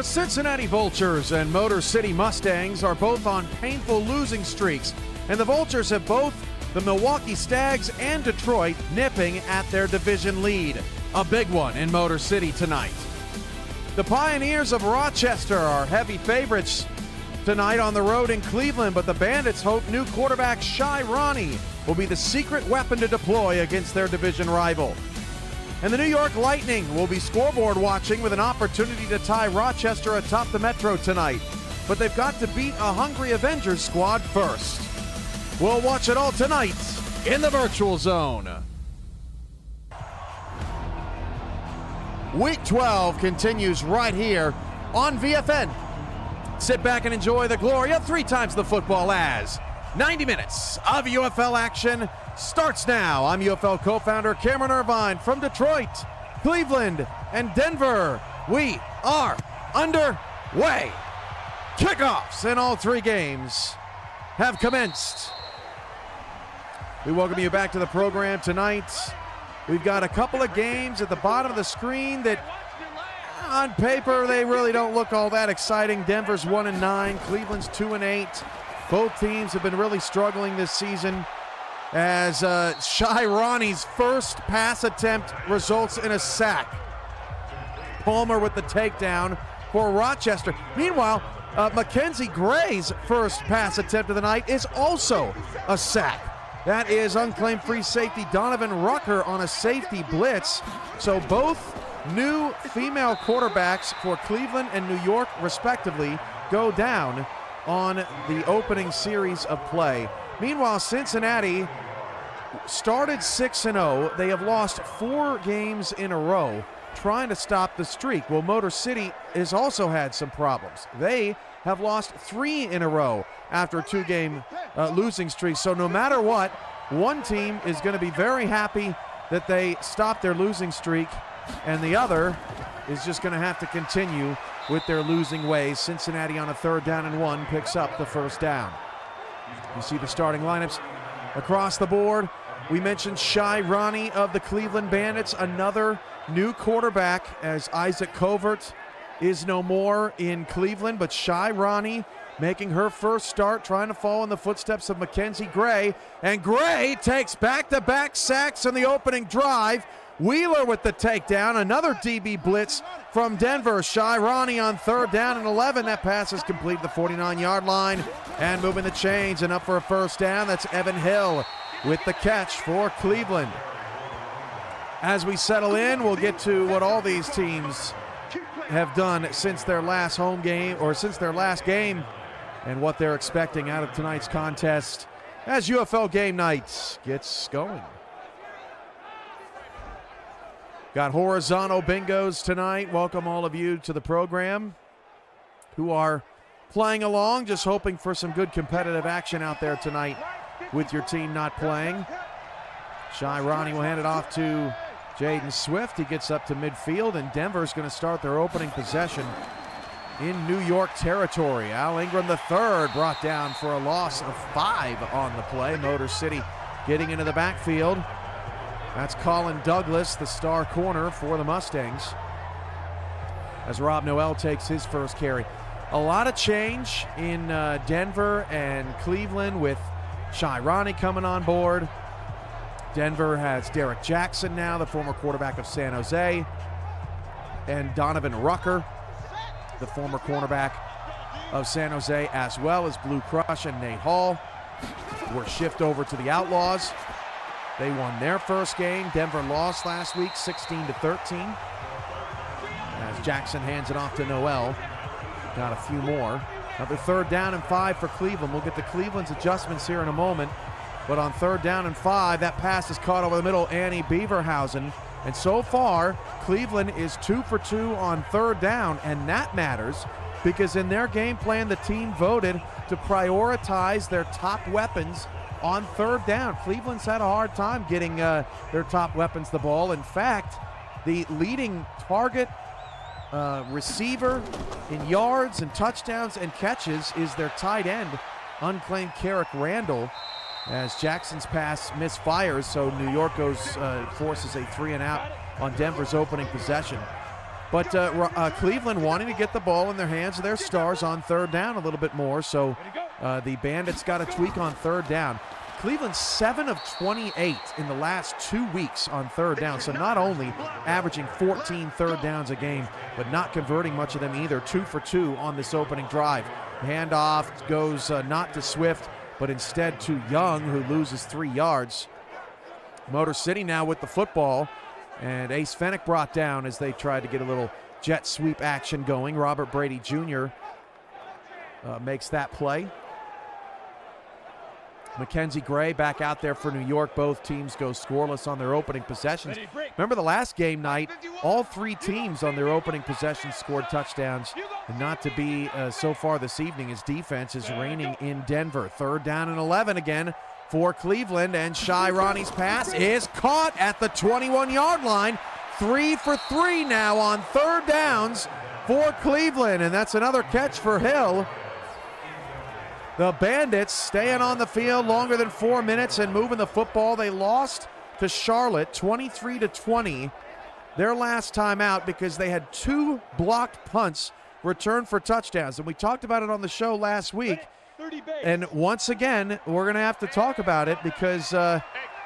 The Cincinnati Vultures and Motor City Mustangs are both on painful losing streaks, and the Vultures have both the Milwaukee Stags and Detroit nipping at their division lead. A big one in Motor City tonight. The Pioneers of Rochester are heavy favorites tonight on the road in Cleveland, but the Bandits hope new quarterback Shy Ronnie will be the secret weapon to deploy against their division rival. And the New York Lightning will be scoreboard watching with an opportunity to tie Rochester atop the Metro tonight. But they've got to beat a hungry Avengers squad first. We'll watch it all tonight in the Virtual Zone. Week 12 continues right here on VFN. Sit back and enjoy the glory of 3 times the football as 90 minutes of UFL action starts now. I'm UFL co-founder Cameron Irvine from Detroit, Cleveland, and Denver. We are underway. Kickoffs in all 3 games have commenced. We welcome you back to the program tonight. We've got a couple of games at the bottom of the screen that on paper they really don't look all that exciting. Denver's 1-9, Cleveland's 2-8. Both teams have been really struggling this season as Shy Ronnie's first pass attempt results in a sack. Palmer with the takedown for Rochester. Meanwhile, Mackenzie Gray's first pass attempt of the night is also a sack. That is unclaimed free safety Donovan Rucker on a safety blitz. So both new female quarterbacks for Cleveland and New York, respectively, go down on the opening series of play. Meanwhile, Cincinnati started 6-0. They have lost 4 games in a row trying to stop the streak. Well, Motor City has also had some problems. They have lost 3 in a row after a 2-game losing streak. So no matter what, one team is going to be very happy that they stopped their losing streak, and the other is just going to have to continue with their losing ways. Cincinnati on a 3rd down and 1 picks up the first down. You see the starting lineups across the board. We mentioned Shy Ronnie of the Cleveland Bandits, another new quarterback as Isaac Covert is no more in Cleveland, but Shy Ronnie making her first start, trying to follow in the footsteps of Mackenzie Gray, and Gray takes back-to-back sacks in the opening drive. Wheeler with the takedown, another DB blitz from Denver. Shy Ronnie on 3rd down and 11. That pass is complete at the 49-yard line and moving the chains and up for a first down. That's Evan Hill with the catch for Cleveland. As we settle in, we'll get to what all these teams have done since their last home game, or since their last game, and what they're expecting out of tonight's contest as UFL Game Night gets going. Got horizontal bingos tonight. Welcome all of you to the program who are playing along, just hoping for some good competitive action out there tonight with your team not playing. Shy Ronnie will hand it off to Jaden Swift. He gets up to midfield, and Denver's going to start their opening possession in New York territory. Al Ingram III brought down for a loss of 5 on the play. Motor City getting into the backfield. That's Colin Douglas, the star corner for the Mustangs, as Rob Noel takes his first carry. A lot of change in Denver and Cleveland with Shy Ronnie coming on board. Denver has Derek Jackson now, the former quarterback of San Jose, and Donovan Rucker, the former cornerback of San Jose, as well as Blue Crush and Nate Hall, were shift over to the Outlaws. They won their first game. Denver lost last week, 16-13. As Jackson hands it off to Noel. Got a few more. Another 3rd down and 5 for Cleveland. We'll get to Cleveland's adjustments here in a moment. But on 3rd down and 5, that pass is caught over the middle, Annie Beaverhausen. And so far, Cleveland is 2 for 2 on 3rd down, and that matters because in their game plan, the team voted to prioritize their top weapons on 3rd down. Cleveland's had a hard time getting their top weapons the ball. In fact, the leading target receiver in yards and touchdowns and catches is their tight end, unclaimed Carrick Randall, as Jackson's pass misfires, so New York forces a 3-and-out on Denver's opening possession. But Cleveland wanting to get the ball in their hands of their stars on third down a little bit more, so the Bandits got a tweak on third down. Cleveland 7 of 28 in the last 2 weeks on third down, so not only averaging 14 third downs a game, but not converting much of them either. 2 for 2 on this opening drive. Handoff goes not to Swift, but instead to Young, who loses 3 yards. Motor City now with the football, and Ace Fennick brought down as they tried to get a little jet sweep action going. Robert Brady Jr. Makes that play. Mackenzie Gray back out there for New York. Both teams go scoreless on their opening possessions. Remember the last game night, all 3 teams on their opening possessions scored touchdowns. And not to be so far this evening, his defense is reigning in Denver. 3rd down and 11 again for Cleveland, and Shy Ronnie's pass is caught at the 21-yard line. 3 for 3 now on 3rd downs for Cleveland, and that's another catch for Hill. The Bandits staying on the field longer than 4 minutes and moving the football. They lost to Charlotte 23-20 their last time out because they had 2 blocked punts returned for touchdowns. And we talked about it on the show last week. And once again, we're going to have to talk about it because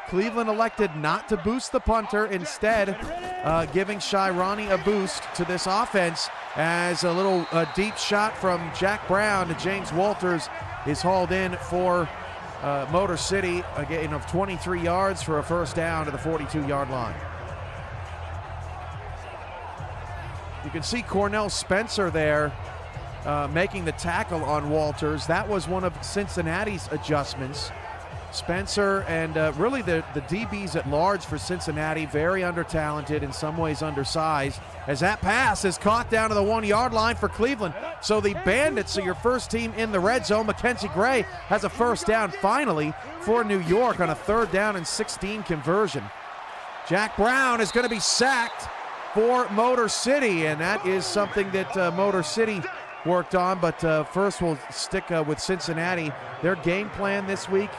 Cleveland elected not to boost the punter, instead giving Shy Ronnie a boost to this offense as a little deep shot from Jack Brown to James Walters is hauled in for Motor City, a gain of 23 yards for a 1st down to the 42-yard line. You can see Cornell Spencer there making the tackle on Walters. That was one of Cincinnati's adjustments. Spencer and really the DBs at large for Cincinnati, very under-talented, in some ways undersized, as that pass is caught down to the 1-yard line for Cleveland. So the Bandits are your first team in the red zone. Mackenzie Gray has a 1st down finally for New York on a 3rd down and 16 conversion. Jack Brown is going to be sacked for Motor City, and that is something that Motor City worked on, but first we'll stick with Cincinnati. Their game plan this week,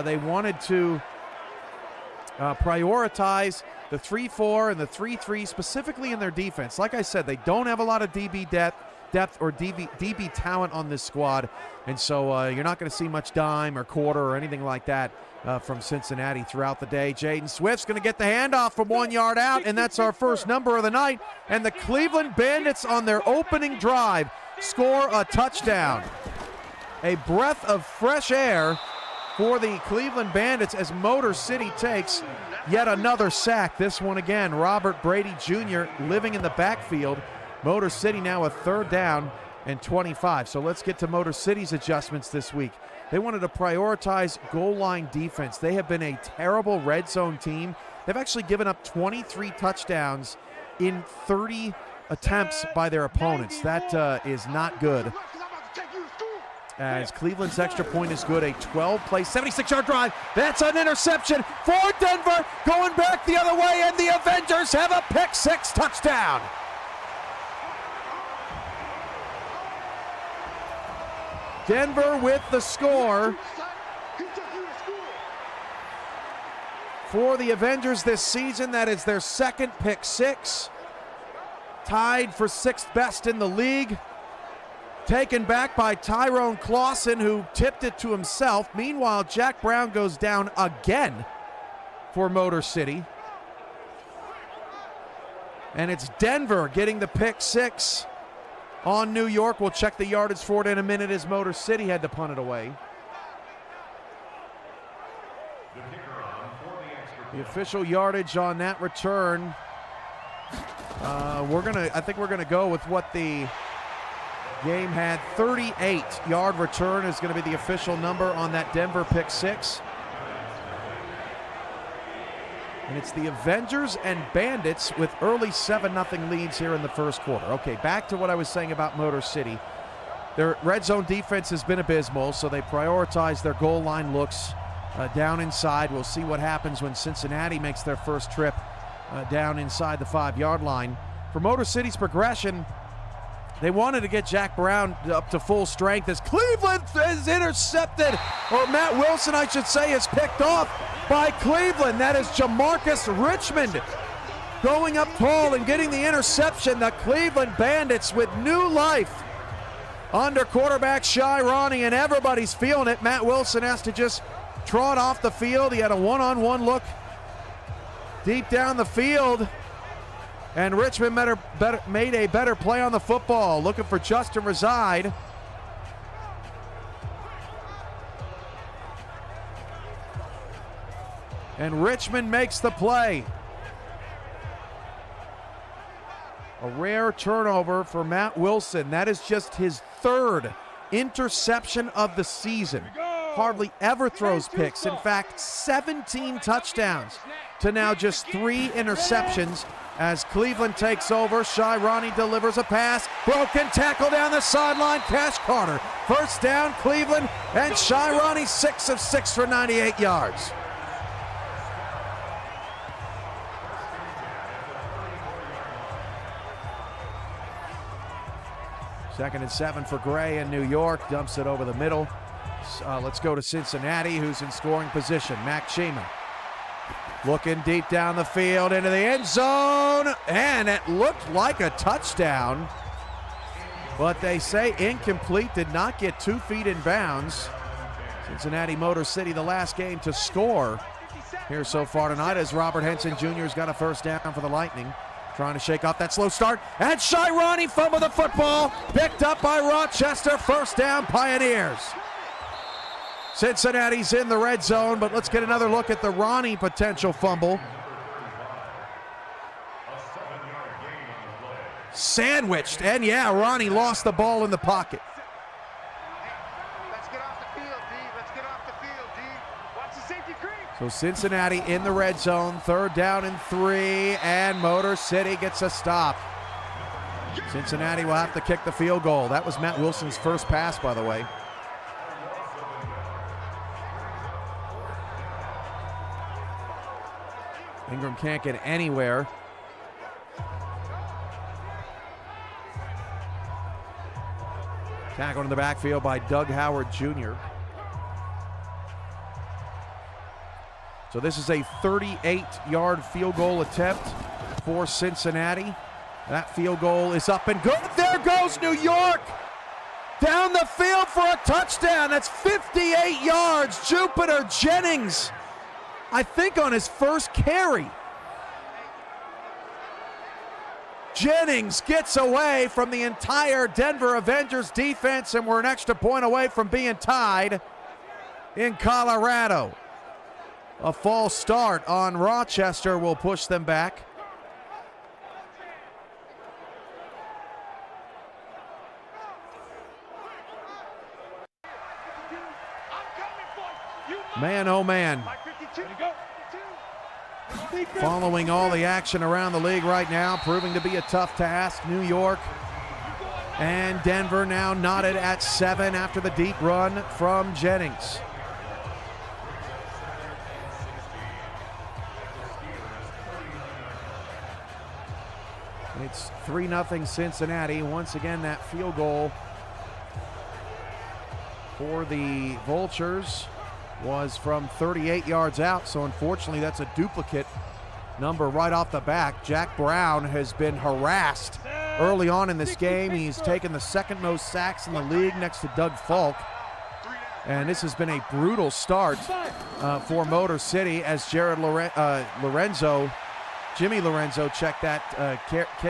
they wanted to prioritize the 3-4 and the 3-3 specifically in their defense. Like I said, they don't have a lot of DB depth or DB talent on this squad, and so you're not going to see much dime or quarter or anything like that from Cincinnati throughout the day. Jaden Swift's going to get the handoff from 1 yard out, and that's our first number of the night. And the Cleveland Bandits on their opening drive score a touchdown. A breath of fresh air for the Cleveland Bandits as Motor City takes yet another sack. This one again, Robert Brady Jr. living in the backfield. Motor City now a 3rd down and 25. So let's get to Motor City's adjustments this week. They wanted to prioritize goal line defense. They have been a terrible red zone team. They've actually given up 23 touchdowns in 30 attempts by their opponents. That is not good. As Cleveland's extra point is good, a 12-play, 76-yard drive. That's an interception for Denver, going back the other way, and the Avengers have a pick-6 touchdown. Denver with the score for the Avengers this season. That is their 2nd pick-6. Tied for 6th best in the league. Taken back by Tyrone Clausen, who tipped it to himself. Meanwhile, Jack Brown goes down again for Motor City. And it's Denver getting the pick-6 on New York. We'll check the yardage for it in a minute as Motor City had to punt it away. The official yardage on that return, I think we're gonna go with what the game had. 38-yard return is going to be the official number on that Denver pick-6. And it's the Avengers and Bandits with early 7-0 leads here in the first quarter. Okay, back to what I was saying about Motor City. Their red zone defense has been abysmal, so they prioritize their goal line looks down inside. We'll see what happens when Cincinnati makes their first trip down inside the 5-yard line. For Motor City's progression, they wanted to get Jack Brown up to full strength as Cleveland is intercepted, or Matt Wilson, I should say, is picked off by Cleveland. That is Jamarcus Richmond going up tall and getting the interception. The Cleveland Bandits with new life under quarterback Shy Ronnie, and everybody's feeling it. Matt Wilson has to just trot off the field. He had a one-on-one look deep down the field, and Richmond made a better play on the football, looking for Justin Reside. And Richmond makes the play. A rare turnover for Matt Wilson. That is just his third interception of the season. Hardly ever throws picks. In fact, 17 touchdowns to now just 3 interceptions as Cleveland takes over. Shy Ronnie delivers a pass. Broken tackle down the sideline. Cash Carter. First down, Cleveland. And Shy Ronnie 6 of 6 for 98 yards. Second and 7 for Gray in New York. Dumps it over the middle. Let's go to Cincinnati, who's in scoring position. Mac Chima looking deep down the field into the end zone. And it looked like a touchdown. But they say incomplete, did not get 2 feet in bounds. Cincinnati Motor City, the last game to score here so far tonight, as Robert Henson Jr. has got a first down for the Lightning. Trying to shake off that slow start. And Shy Ronnie fumbled the football. Picked up by Rochester. First down, Pioneers. Cincinnati's in the red zone, but let's get another look at the Ronnie potential fumble. Sandwiched, and yeah, Ronnie lost the ball in the pocket. Let's get off the field, D. Let's get off the field, D. Watch the safety creep. So Cincinnati in the red zone, 3rd down and 3, and Motor City gets a stop. Cincinnati will have to kick the field goal. That was Matt Wilson's first pass, by the way. Ingram can't get anywhere. Tackled in the backfield by Doug Howard Jr. So this is a 38-yard field goal attempt for Cincinnati. That field goal is up and good. There goes New York down the field for a touchdown. That's 58 yards. Jupiter Jennings, I think on his first carry. Jennings gets away from the entire Denver Avengers defense, and we're an extra point away from being tied in Colorado. A false start on Rochester will push them back. Man, oh man. Following all the action around the league right now, proving to be a tough task. New York and Denver now knotted at 7 after the deep run from Jennings. It's 3-0 Cincinnati. Once again, that field goal for the Vultures was from 38 yards out, so unfortunately that's a duplicate number right off the back. Jack Brown has been harassed early on in this game. He's taken the 2nd most sacks in the league next to Doug Falk, and this has been a brutal start for Motor City as Jimmy Lorenzo check that,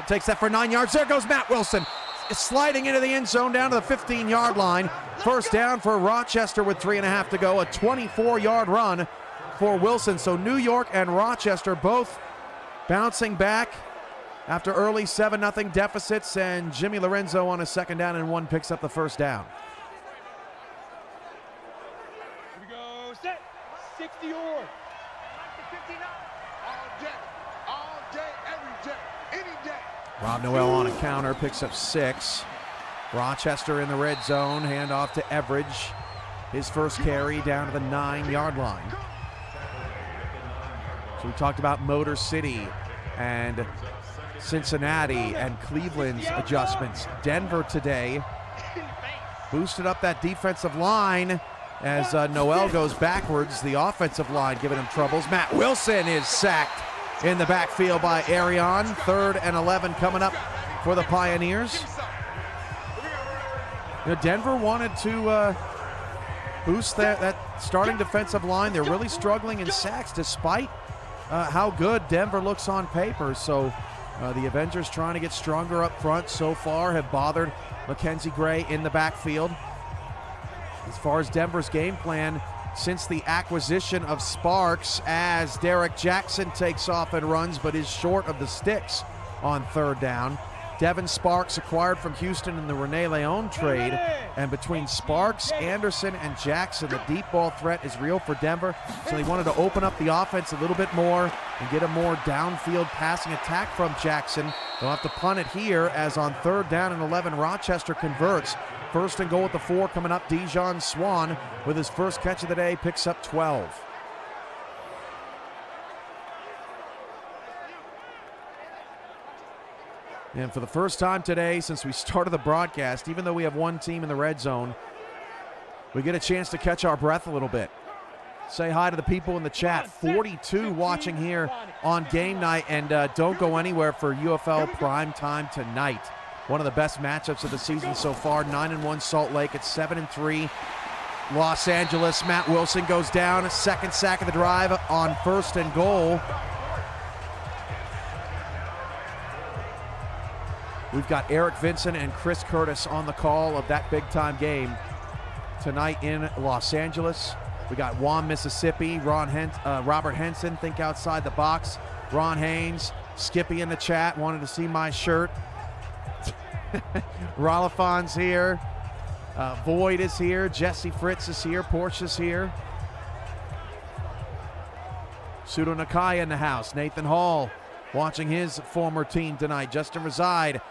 takes that for 9 yards. There goes Matt Wilson, sliding into the end zone down to the 15-yard line. First down for Rochester with 3.5 to go. A 24-yard run for Wilson. So New York and Rochester both bouncing back after early 7-0 deficits, and Jimmy Lorenzo on a 2nd down and 1 picks up the first down. Here we go, set, 60 or 59. All day, every day, any day. Rob Noel on a counter, picks up 6. Rochester in the red zone, handoff to Everidge. His first carry down to the 9-yard line. So we talked about Motor City and Cincinnati and Cleveland's adjustments. Denver today boosted up that defensive line as Noel goes backwards. The offensive line giving him troubles. Matt Wilson is sacked in the backfield by Arion. 3rd and 11 coming up for the Pioneers. You know, Denver wanted to boost that starting defensive line. They're really struggling in sacks despite how good Denver looks on paper. So the Avengers trying to get stronger up front so far have bothered Mackenzie Gray in the backfield. As far as Denver's game plan since the acquisition of Sparks, as Derek Jackson takes off and runs but is short of the sticks on 3rd down. Devin Sparks acquired from Houston in the Rene Leon trade, and between Sparks, Anderson, and Jackson, the deep ball threat is real for Denver, so they wanted to open up the offense a little bit more and get a more downfield passing attack from Jackson. They'll have to punt it here, as on 3rd down and 11, Rochester converts. 1st and goal at the 4 coming up. Dijon Swan with his first catch of the day picks up 12. And for the first time today since we started the broadcast, even though we have one team in the red zone, we get a chance to catch our breath a little bit. Say hi to the people in the chat. 42 watching here on Game Night, and don't go anywhere for UFL Prime Time tonight. One of the best matchups of the season so far. 9-1 Salt Lake at 7-3 Los Angeles. Matt Wilson goes down. A 2nd sack of the drive on 1st and goal. We've got Eric Vincent and Chris Curtis on the call of that big-time game tonight in Los Angeles. We got Juan, Mississippi, Robert Henson, think outside the box. Ron Haynes, Skippy in the chat, wanted to see my shirt. Rolofon's here. Void is here. Jesse Fritz is here. Porsche is here. Pseudo Nakai in the house. Nathan Hall watching his former team tonight. Justin Reside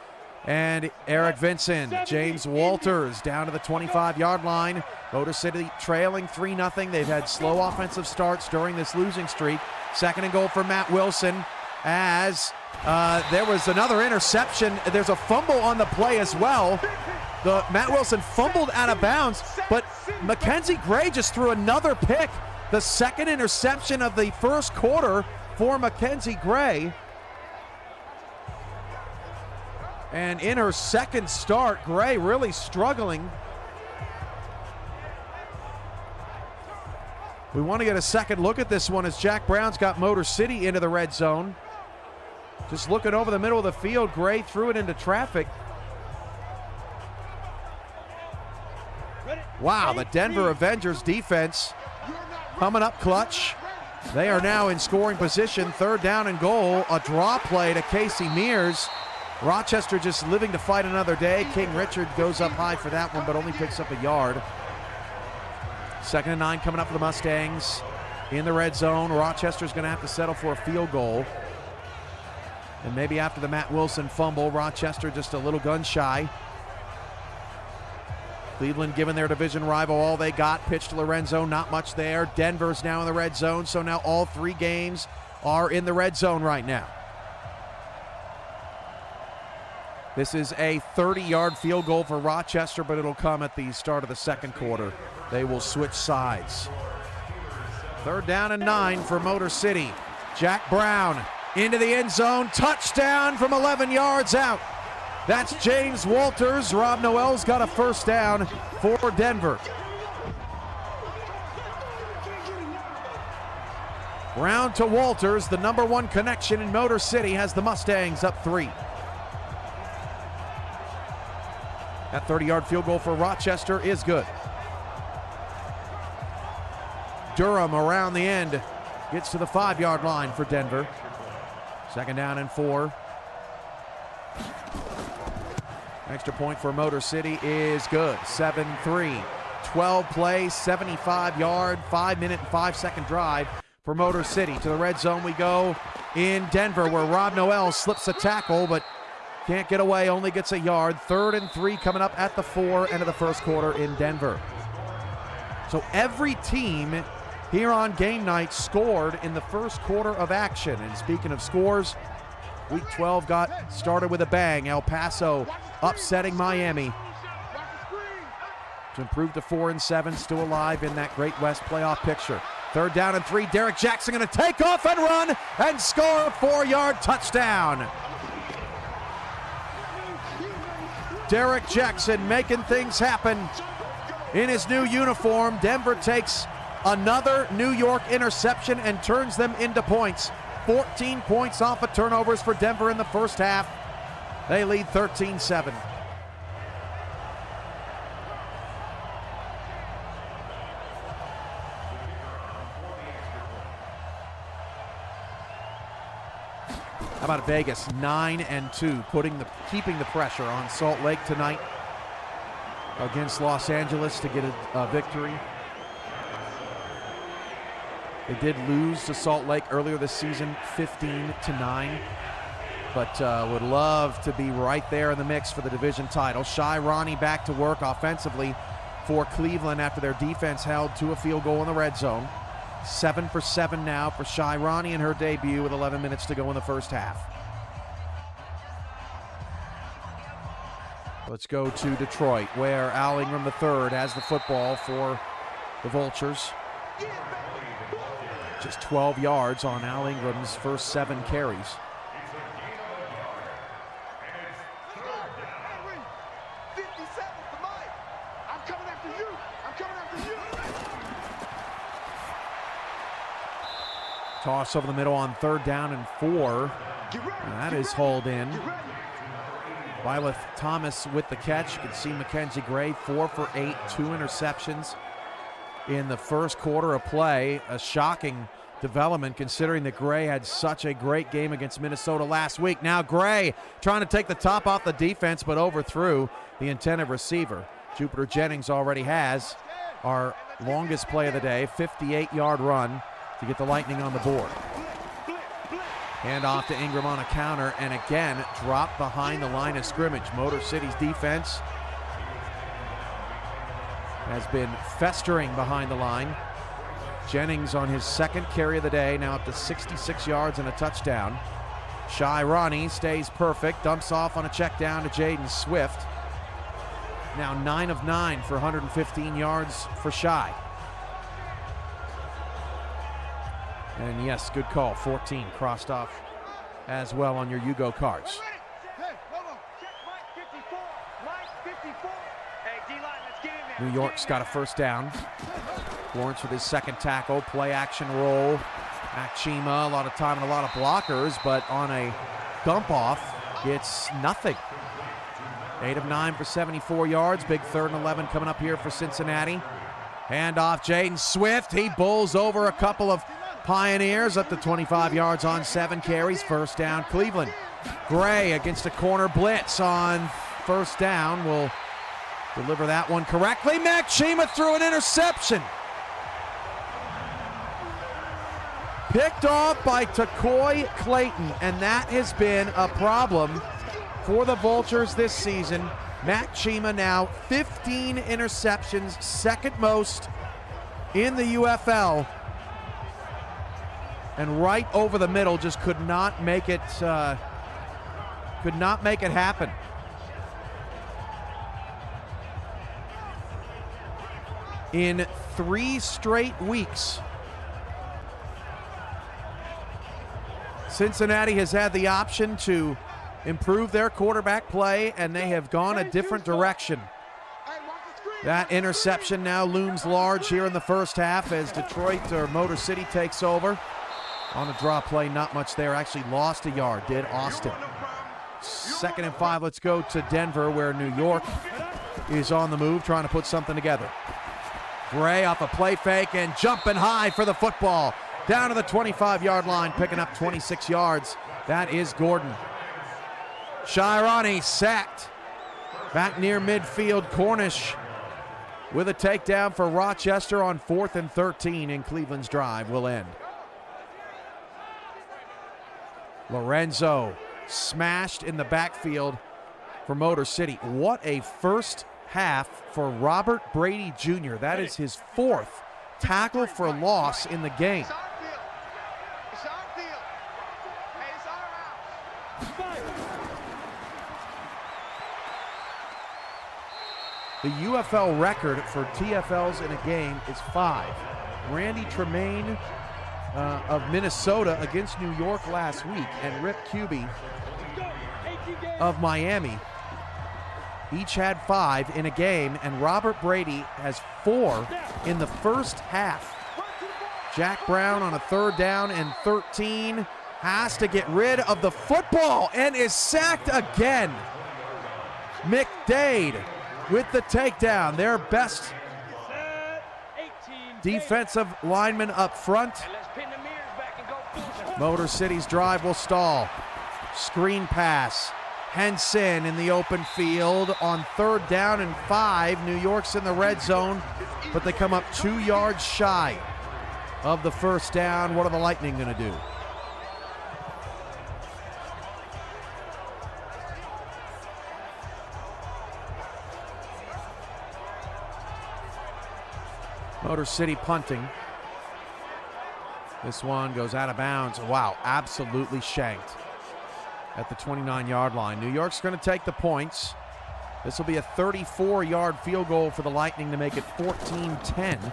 and Eric Vincent. James Walters down to the 25-yard line. Motor City trailing 3-0. They've had slow offensive starts during this losing streak. 2nd and goal for Matt Wilson, as there was another interception. There's a fumble on the play as well. Matt Wilson fumbled out of bounds, but Mackenzie Gray just threw another pick. The 2nd interception of the 1st quarter for Mackenzie Gray. And in her 2nd start, Gray really struggling. We want to get a second look at this one as Jack Brown's got Motor City into the red zone. Just looking over the middle of the field, Gray threw it into traffic. Wow, the Denver Avengers defense coming up clutch. They are now in scoring position. 3rd down and goal. A draw play to Casey Mears. Rochester just living to fight another day. King Richard goes up high for that one, but only picks up a yard. 2nd and 9 coming up for the Mustangs in the red zone. Rochester's going to have to settle for a field goal. And maybe after the Matt Wilson fumble, Rochester just a little gun shy. Cleveland giving their division rival all they got. Pitch to Lorenzo, not much there. Denver's now in the red zone, so now all 3 games are in the red zone right now. This is a 30-yard field goal for Rochester, but it'll come at the start of the 2nd quarter. They will switch sides. 3rd down and 9 for Motor City. Jack Brown into the end zone. Touchdown from 11 yards out. That's James Walters. Rob Noel's got a 1st down for Denver. Brown to Walters, the #1 connection in Motor City, has the Mustangs up 3. That 30-yard field goal for Rochester is good. Durham around the end gets to the 5-yard line for Denver. 2nd down and 4. Extra point for Motor City is good. 7-3. 12 play, 75-yard, 5-minute and 5-second drive for Motor City. To the red zone we go in Denver, where Rob Noel slips a tackle, but can't get away, only gets a yard. 3rd and 3 coming up at the 4, end of the 1st quarter in Denver. So every team here on Game Night scored in the 1st quarter of action. And speaking of scores, Week 12 got started with a bang. El Paso upsetting Miami to improve to 4-7, still alive in that Great West playoff picture. 3rd down and 3. Derek Jackson going to take off and run and score a 4-yard touchdown. Derek Jackson making things happen in his new uniform. Denver takes another New York interception and turns them into points. 14 points off of turnovers for Denver in the first half. They lead 13-7. How about Vegas? 9-2, keeping the pressure on Salt Lake tonight against Los Angeles to get a victory. They did lose to Salt Lake earlier this season, 15-9, but would love to be right there in the mix for the division title. Shy Ronnie back to work offensively for Cleveland after their defense held to a field goal in the red zone. 7 for 7 now for Shy Ronnie in her debut with 11 minutes to go in the first half. Let's go to Detroit, where Al Ingram III has the football for the Vultures. Just 12 yards on Al Ingram's first 7 carries. Toss over the middle on 3rd down and 4. That is hauled in. Violet Thomas with the catch. You can see Mackenzie Gray 4 for 8, 2 interceptions in the first quarter of play. A shocking development considering that Gray had such a great game against Minnesota last week. Now Gray trying to take the top off the defense but overthrew the intended receiver. Jupiter Jennings already has our longest play of the day, 58-yard run to get the Lightning on the board. Hand off to Ingram on a counter, and again dropped behind the line of scrimmage. Motor City's defense has been festering behind the line. Jennings on his 2nd carry of the day, now up to 66 yards and a touchdown. Shy Ronnie stays perfect, dumps off on a check down to Jaden Swift. Now 9 of 9 for 115 yards for Shy. And yes, good call, 14 crossed off as well on your Yugo cards. New York's got a first down. Lawrence with his 2nd tackle, play action roll. Mac Chima, a lot of time and a lot of blockers, but on a dump off, it's nothing. 8 of 9 for 74 yards, big 3rd and 11 coming up here for Cincinnati. Hand off Jaden Swift, he bowls over a couple of Pioneers up to 25 yards on 7 carries. First down, Cleveland. Gray against a corner blitz on 1st down. Will deliver that one correctly. Mac Chima threw an interception. Picked off by Takoy Clayton, and that has been a problem for the Vultures this season. Mac Chima now 15 interceptions, 2nd most in the UFL. And right over the middle, just could not make it happen. In 3 straight weeks, Cincinnati has had the option to improve their quarterback play, and they have gone a different direction. That interception now looms large here in the first half as Detroit or Motor City takes over. On a draw play, not much there. Actually lost a yard, did Austin. 2nd and 5, let's go to Denver, where New York is on the move, trying to put something together. Gray off a play fake and jumping high for the football. Down to the 25-yard line, picking up 26 yards. That is Gordon. Shy Ronnie sacked. Back near midfield, Cornish with a takedown for Rochester on 4th and 13, and Cleveland's drive will end. Lorenzo smashed in the backfield for Motor City. What a first half for Robert Brady Jr. That is his 4th tackle for loss in the game. The UFL record for TFLs in a game is 5. Randy Tremaine of Minnesota against New York last week, and Rip Cuby of Miami. Each had 5 in a game, and Robert Brady has 4 in the first half. Jack Brown on a 3rd down and 13 has to get rid of the football and is sacked again. McDade with the takedown, their best defensive lineman up front. Motor City's drive will stall. Screen pass. Henson in the open field on 3rd down and 5. New York's in the red zone, but they come up 2 yards shy of the first down. What are the Lightning going to do? Motor City punting. This one goes out of bounds. Wow, absolutely shanked at the 29-yard line. New York's going to take the points. This will be a 34-yard field goal for the Lightning to make it 14-10.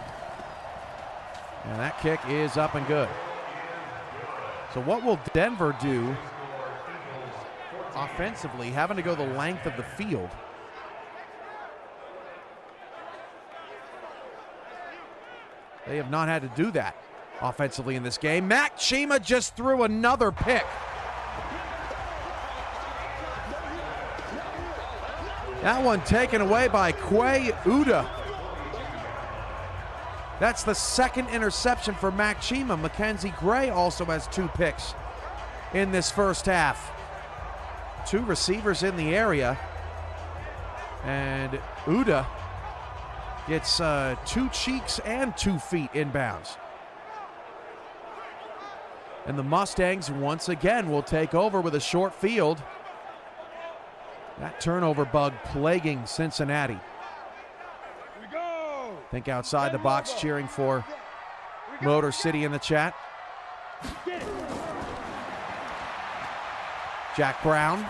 And that kick is up and good. So what will Denver do offensively, having to go the length of the field? They have not had to do that offensively in this game. Matt Chima just threw another pick. That one taken away by Quay Uda. That's the 2nd interception for Mac Chima. Mackenzie Gray also has 2 picks in this first half. 2 receivers in the area. And Uda gets 2 cheeks and 2 feet inbounds. And the Mustangs once again will take over with a short field. That turnover bug plaguing Cincinnati. Think outside the box, cheering for Motor City in the chat. Jack Brown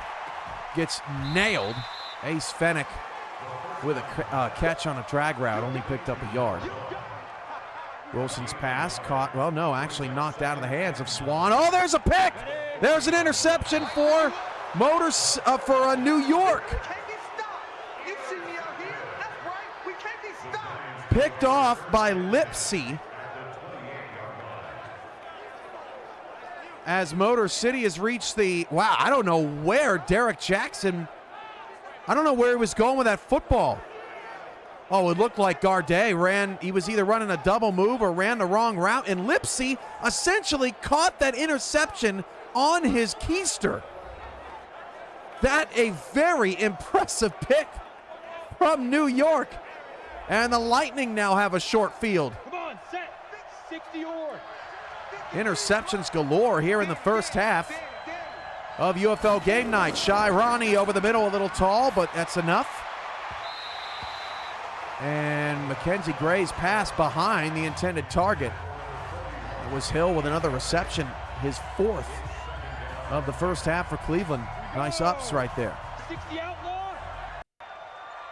gets nailed. Ace Fennick with a catch on a drag route, only picked up a yard. Wilson's pass caught, well, no, actually knocked out of the hands of Swan. Oh, there's a pick! There's an interception for New York. Picked off by Lipsy as Motor City has reached the, wow, I don't know where Derek Jackson, I don't know where he was going with that football. Oh, it looked like Gardet ran, he was either running a double move or ran the wrong route, and Lipsy essentially caught that interception on his keister. That a very impressive pick from New York. And the Lightning now have a short field. Come on, set, 60-yard. Interceptions galore here in the first half of UFL Game Night. Shy Ronnie over the middle, a little tall, but that's enough. And Mackenzie Gray's pass behind the intended target. It was Hill with another reception, his 4th of the first half for Cleveland. Nice ups right there. 60 outlaw.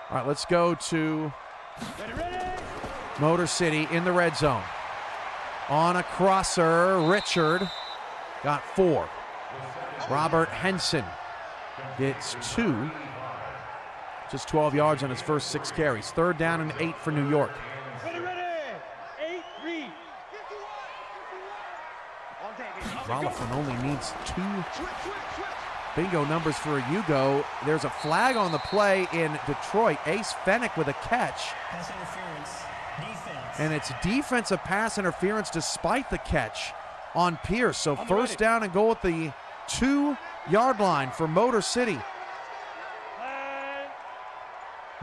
All right, let's go to Motor City in the red zone. On a crosser, Richard got 4. Robert Henson gets 2. Just 12 yards on his first 6 carries. 3rd down and 8 for New York. Ready. 8, read. Rolifon only needs 2 bingo numbers for a Hugo. There's a flag on the play in Detroit. Ace Fennick with a catch. Pass interference, defense. And it's defensive pass interference despite the catch on Pierce. So first down and goal at the 2-yard line for Motor City.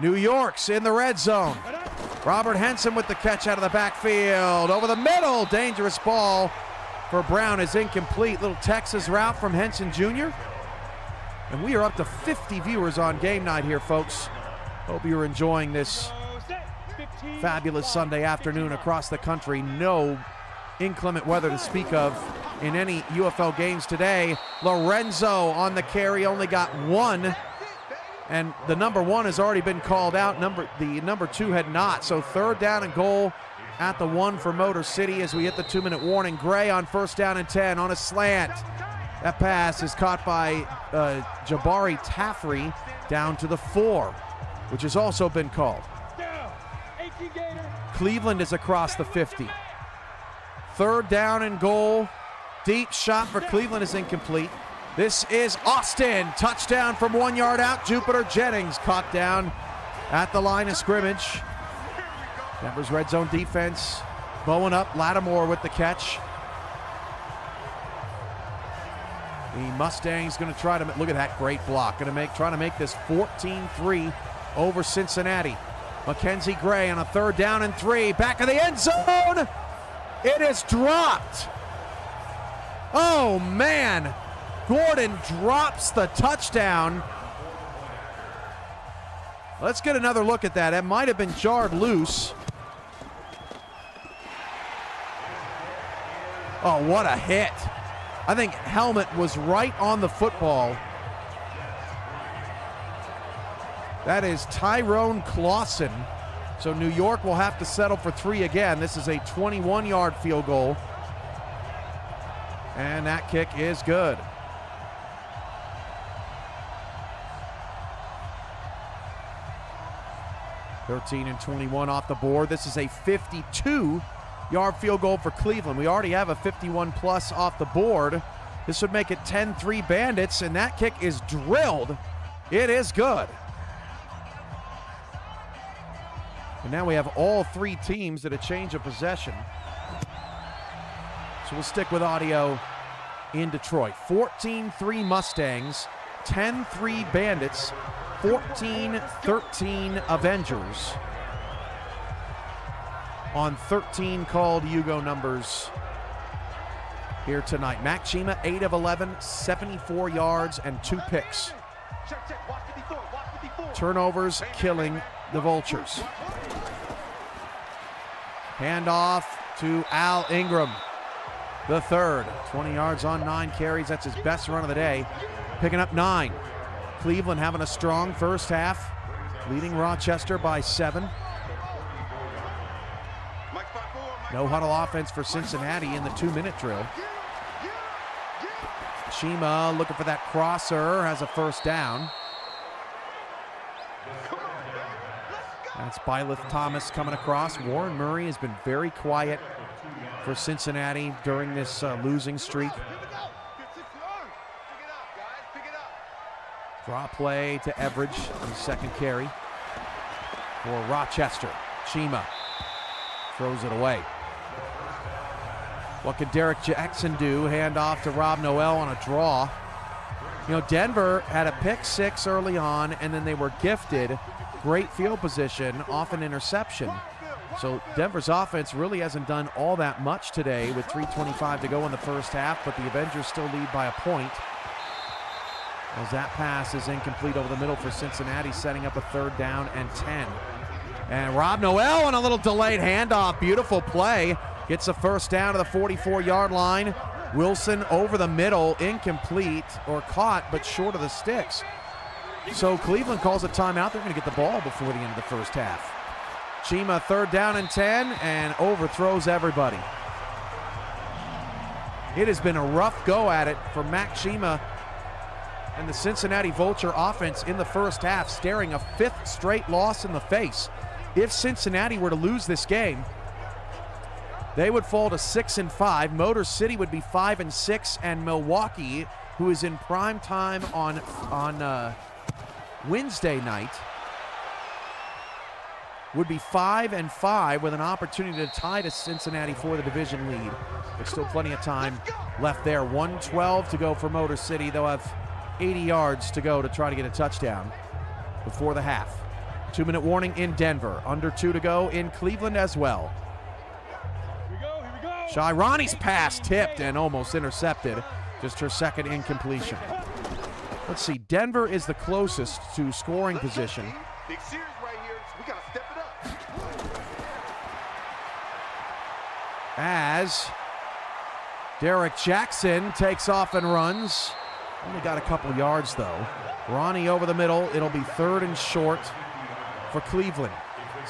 New York's in the red zone. Robert Henson with the catch out of the backfield. Over the middle, dangerous ball for Brown is incomplete. Little Texas route from Henson Jr. And we are up to 50 viewers on Game Night here, folks. Hope you're enjoying this fabulous Sunday afternoon across the country. No inclement weather to speak of in any UFL games today. Lorenzo on the carry, only got 1. And the number 1 has already been called out. The number 2 had not. So 3rd down and goal at the 1 for Motor City as we hit the 2-minute warning. Gray on 1st down and 10 on a slant. That pass is caught by Jabari Taffrey down to the 4, which has also been called. Cleveland is across the 50. 3rd down and goal. Deep shot for Cleveland is incomplete. This is Austin. Touchdown from 1 yard out. Jupiter Jennings caught down at the line of scrimmage. Denver's red zone defense bowing up. Lattimore with the catch. The Mustangs going to try to look at that great block. Trying to make this 14-3 over Cincinnati. Mackenzie Gray on a 3rd down and 3. Back of the end zone. It is dropped. Oh man. Gordon drops the touchdown. Let's get another look at that. It might have been jarred loose. Oh, what a hit. I think helmet was right on the football. That is Tyrone Clausen. So New York will have to settle for 3 again. This is a 21-yard field goal. And that kick is good. (13-21) off the board. This is a 52-yard field goal for Cleveland. We already have a 51-plus off the board. This would make it 10-3 Bandits, and that kick is drilled. It is good. And now we have all 3 teams at a change of possession. So we'll stick with audio in Detroit. 14-3 Mustangs, 10-3 Bandits, 14-13 Avengers on 13 called Yugo numbers here tonight. Mac Chima, 8 of 11, 74 yards and 2 picks. Turnovers killing the Vultures. Handoff to Al Ingram, the 3rd. 20 yards on 9 carries. That's his best run of the day. Picking up 9. Cleveland having a strong first half, leading Rochester by 7. No huddle offense for Cincinnati in the 2-minute drill. Shima looking for that crosser, has a 1st down. That's Byleth Thomas coming across. Warren Murray has been very quiet for Cincinnati during this losing streak. Draw play to Everidge on the 2nd carry for Rochester. Chima throws it away. What can Derek Jackson do? Hand off to Rob Noel on a draw. You know, Denver had a pick 6 early on, and then they were gifted great field position off an interception. So Denver's offense really hasn't done all that much today with 3:25 to go in the first half, but the Avengers still lead by a point. As that pass is incomplete over the middle for Cincinnati, setting up a 3rd down and 10. And Rob Noel on a little delayed handoff. Beautiful play. Gets a 1st down to the 44-yard line. Wilson over the middle, incomplete, or caught, but short of the sticks. So Cleveland calls a timeout. They're going to get the ball before the end of the first half. Chima 3rd down and 10, and overthrows everybody. It has been a rough go at it for Mac Chima and the Cincinnati Vulture offense in the first half, staring a 5th straight loss in the face. If Cincinnati were to lose this game, they would fall to 6-5. Motor City would be 5-6, and Milwaukee, who is in prime time on Wednesday night, would be 5-5 with an opportunity to tie to Cincinnati for the division lead. There's still plenty of time left there. 1:12 to go for Motor City. They'll have 80 yards to go to try to get a touchdown before the half. 2-minute warning in Denver. Under 2 to go in Cleveland as well. Shirani's pass tipped and almost intercepted. Just her 2nd incompletion. Let's see. Denver is the closest to scoring position. Big series right here. We gotta step it up. As Derek Jackson takes off and runs. Only got a couple yards though. Ronnie over the middle. It'll be 3rd and short for Cleveland.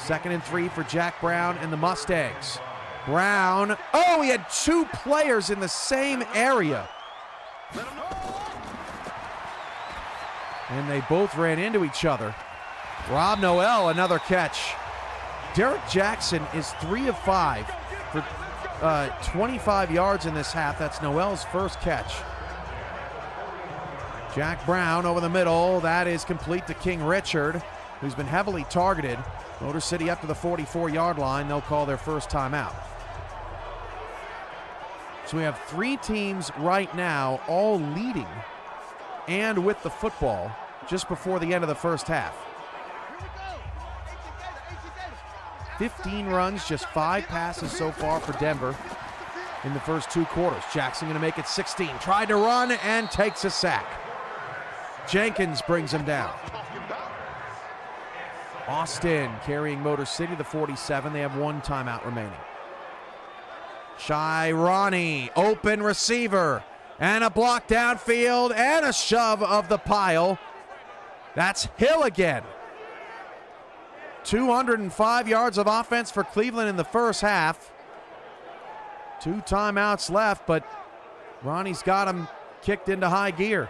2nd and 3 for Jack Brown and the Mustangs. Brown, oh, he had 2 players in the same area. And they both ran into each other. Rob Noel, another catch. Derek Jackson is 3 of 5 for 25 yards in this half. That's Noel's first catch. Jack Brown over the middle. That is complete to King Richard, who's been heavily targeted. Motor City up to the 44-yard line. They'll call their first timeout. So we have 3 teams right now all leading and with the football just before the end of the first half. 15 runs, just 5 passes so far for Denver in the first 2 quarters. Jackson going to make it 16. Tried to run and takes a sack. Jenkins brings him down. Austin carrying Motor City, the 47. They have 1 timeout remaining. Shirani, open receiver, and a block downfield, and a shove of the pile. That's Hill again. 205 yards of offense for Cleveland in the first half. 2 timeouts left, but Ronnie's got him kicked into high gear.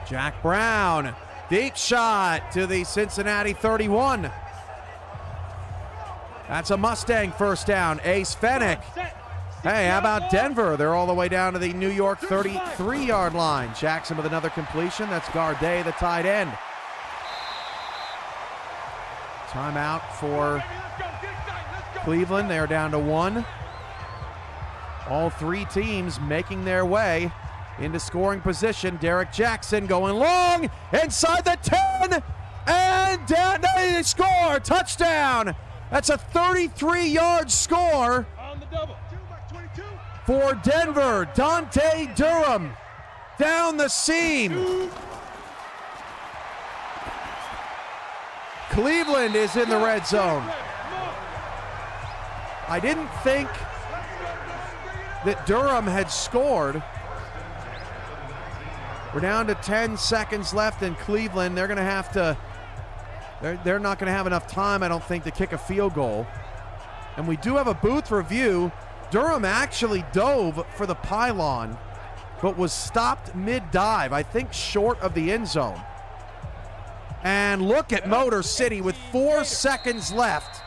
Jack Brown, deep shot to the Cincinnati 31. That's a Mustang first down. Ace Fennick. Hey, how about Denver? They're all the way down to the New York 33-yard line. Jackson with another completion. That's Garday, the tight end. Timeout for Cleveland. They're down to 1. All 3 teams making their way into scoring position. Derek Jackson going long inside the 10, and down they score. Touchdown. That's a 33-yard score for Denver. Dante Durham down the seam. Cleveland is in the red zone. I didn't think that Durham had scored. We're down to 10 seconds left in Cleveland. They're going to have to, they're not going to have enough time, I don't think, to kick a field goal. And we do have a booth review. Durham actually dove for the pylon, but was stopped mid-dive, I think short of the end zone. And look at Motor City with 4 seconds left.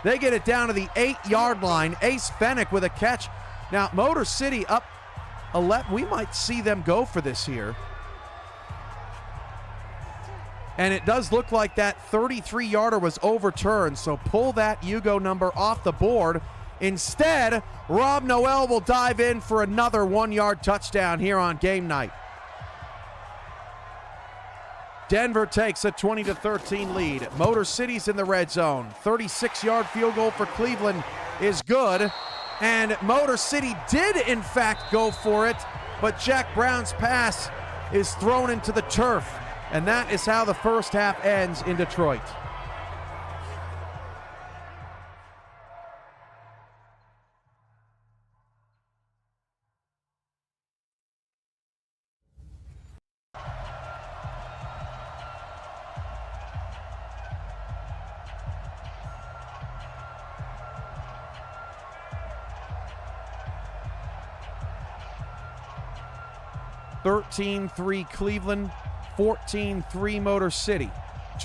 They get it down to the 8-yard line. Ace Fennick with a catch. Now, Motor City up 11. We might see them go for this here. And it does look like that 33-yarder was overturned, so pull that Hugo number off the board. Instead, Rob Noel will dive in for another 1-yard touchdown here on game night. Denver takes a 20-13 lead. Motor City's in the red zone. 36-yard field goal for Cleveland is good. And Motor City did, in fact, go for it, but Jack Brown's pass is thrown into the turf. And that is how the first half ends in Detroit. (13-3) Cleveland, 14-3 Motor City,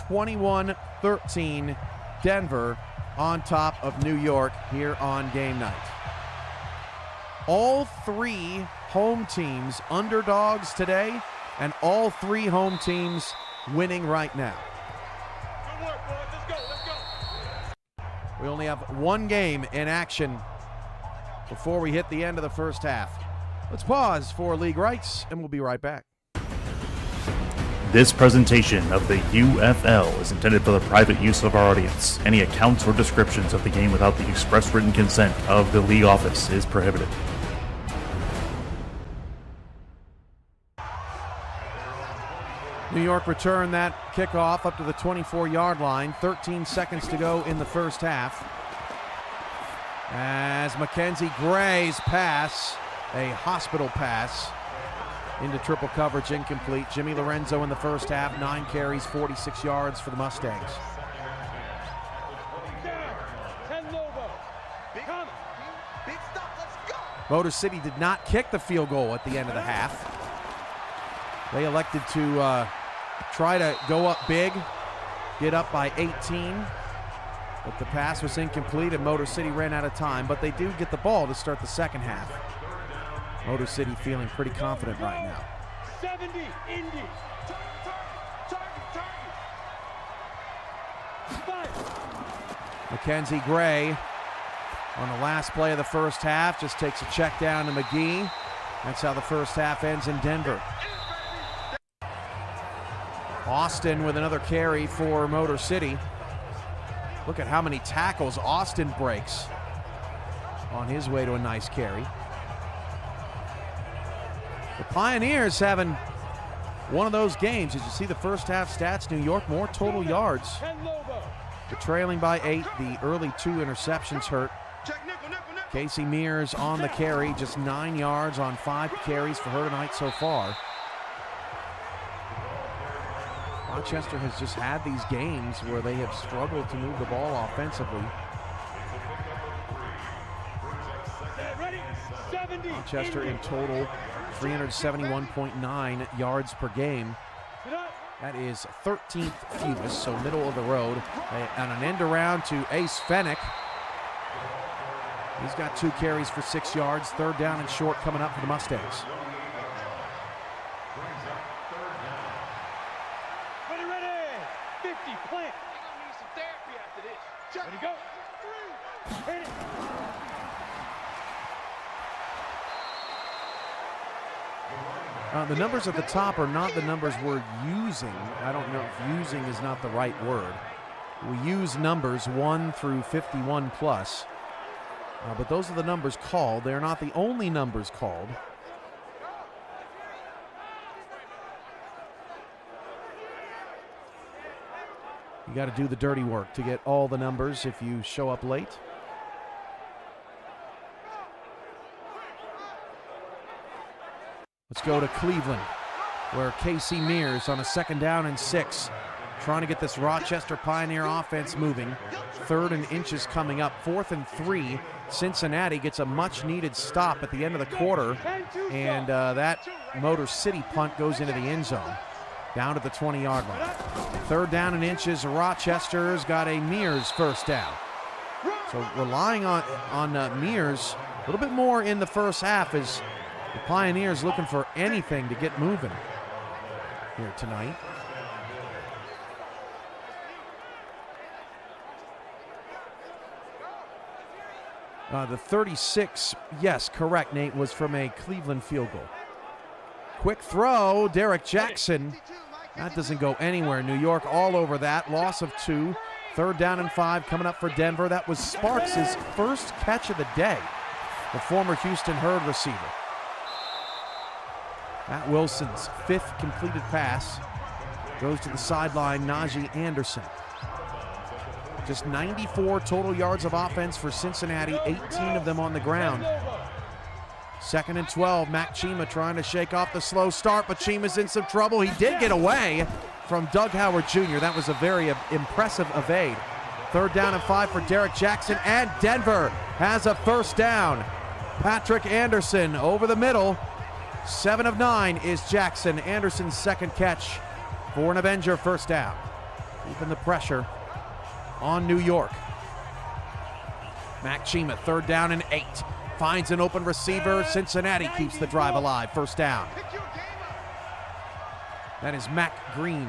21-13 Denver on top of New York here on game night. All 3 home teams underdogs today, and all 3 home teams winning right now. Good work, boys. Let's go. We only have 1 game in action before we hit the end of the first half. Let's pause for league rights, and we'll be right back. This presentation of the UFL is intended for the private use of our audience. Any accounts or descriptions of the game without the express written consent of the league office is prohibited. New York returned that kickoff up to the 24-yard line. 13 seconds to go in the first half. As Mackenzie Gray's pass, a hospital pass, into triple coverage, incomplete. Jimmy Lorenzo in the first half, 9 carries, 46 yards for the Mustangs. Motor City did not kick the field goal at the end of the half. They elected to try to go up big, get up by 18, but the pass was incomplete and Motor City ran out of time, but they do get the ball to start the second half. Motor City feeling pretty confident right now. 70, Indy. Mackenzie Gray on the last play of the first half just takes a check down to McGee. That's how the first half ends in Denver. Austin with another carry for Motor City. Look at how many tackles Austin breaks on his way to a nice carry. The Pioneers having one of those games. As you see the first half stats, New York more total yards. They're trailing by 8. The early 2 interceptions hurt. Casey Mears on the carry, just 9 yards on 5 carries for her tonight so far. Rochester has just had these games where they have struggled to move the ball offensively. Rochester in total 371.9 yards per game. That is 13th fewest, so middle of the road. And an end around to Ace Fennick. He's got 2 carries for 6 yards. Third down and short coming up for the Mustangs. Ready, 50, plant. You're gonna need some therapy after this. Ready, go. 3, hit it. The numbers at the top are not the numbers we're using. I don't know if using is not the right word. We use numbers 1 through 51 plus. But those are the numbers called. They're not the only numbers called. You got to do the dirty work to get all the numbers if you show up late. Let's go to Cleveland, where Casey Mears on a 2nd down and 6, trying to get this Rochester Pioneer offense moving. 3rd and inches coming up. 4th and 3. Cincinnati gets a much-needed stop at the end of the quarter, and that Motor City punt goes into the end zone, down to the 20-yard line. 3rd down and inches. Rochester's got a Mears first down. So relying on Mears a little bit more in the first half as the Pioneers looking for anything to get moving here tonight. The 36, yes, correct, Nate, was from a Cleveland field goal. Quick throw, Derek Jackson. That doesn't go anywhere. New York all over that. Loss of 2. 3rd down and 5 coming up for Denver. That was Sparks' first catch of the day, the former Houston Herd receiver. Matt Wilson's 5th completed pass goes to the sideline, Najee Anderson. Just 94 total yards of offense for Cincinnati, 18 of them on the ground. 2nd and 12, Mac Chima trying to shake off the slow start, but Chima's in some trouble. He did get away from Doug Howard Jr. That was a very impressive evade. 3rd down and 5 for Derek Jackson, and Denver has a first down. Patrick Anderson over the middle. 7 of 9 is Jackson. Anderson's 2nd catch for an Avenger first down. Keeping the pressure on New York. Mac Chima, 3rd down and 8. Finds an open receiver. Cincinnati keeps the drive alive. First down. That is Mac Green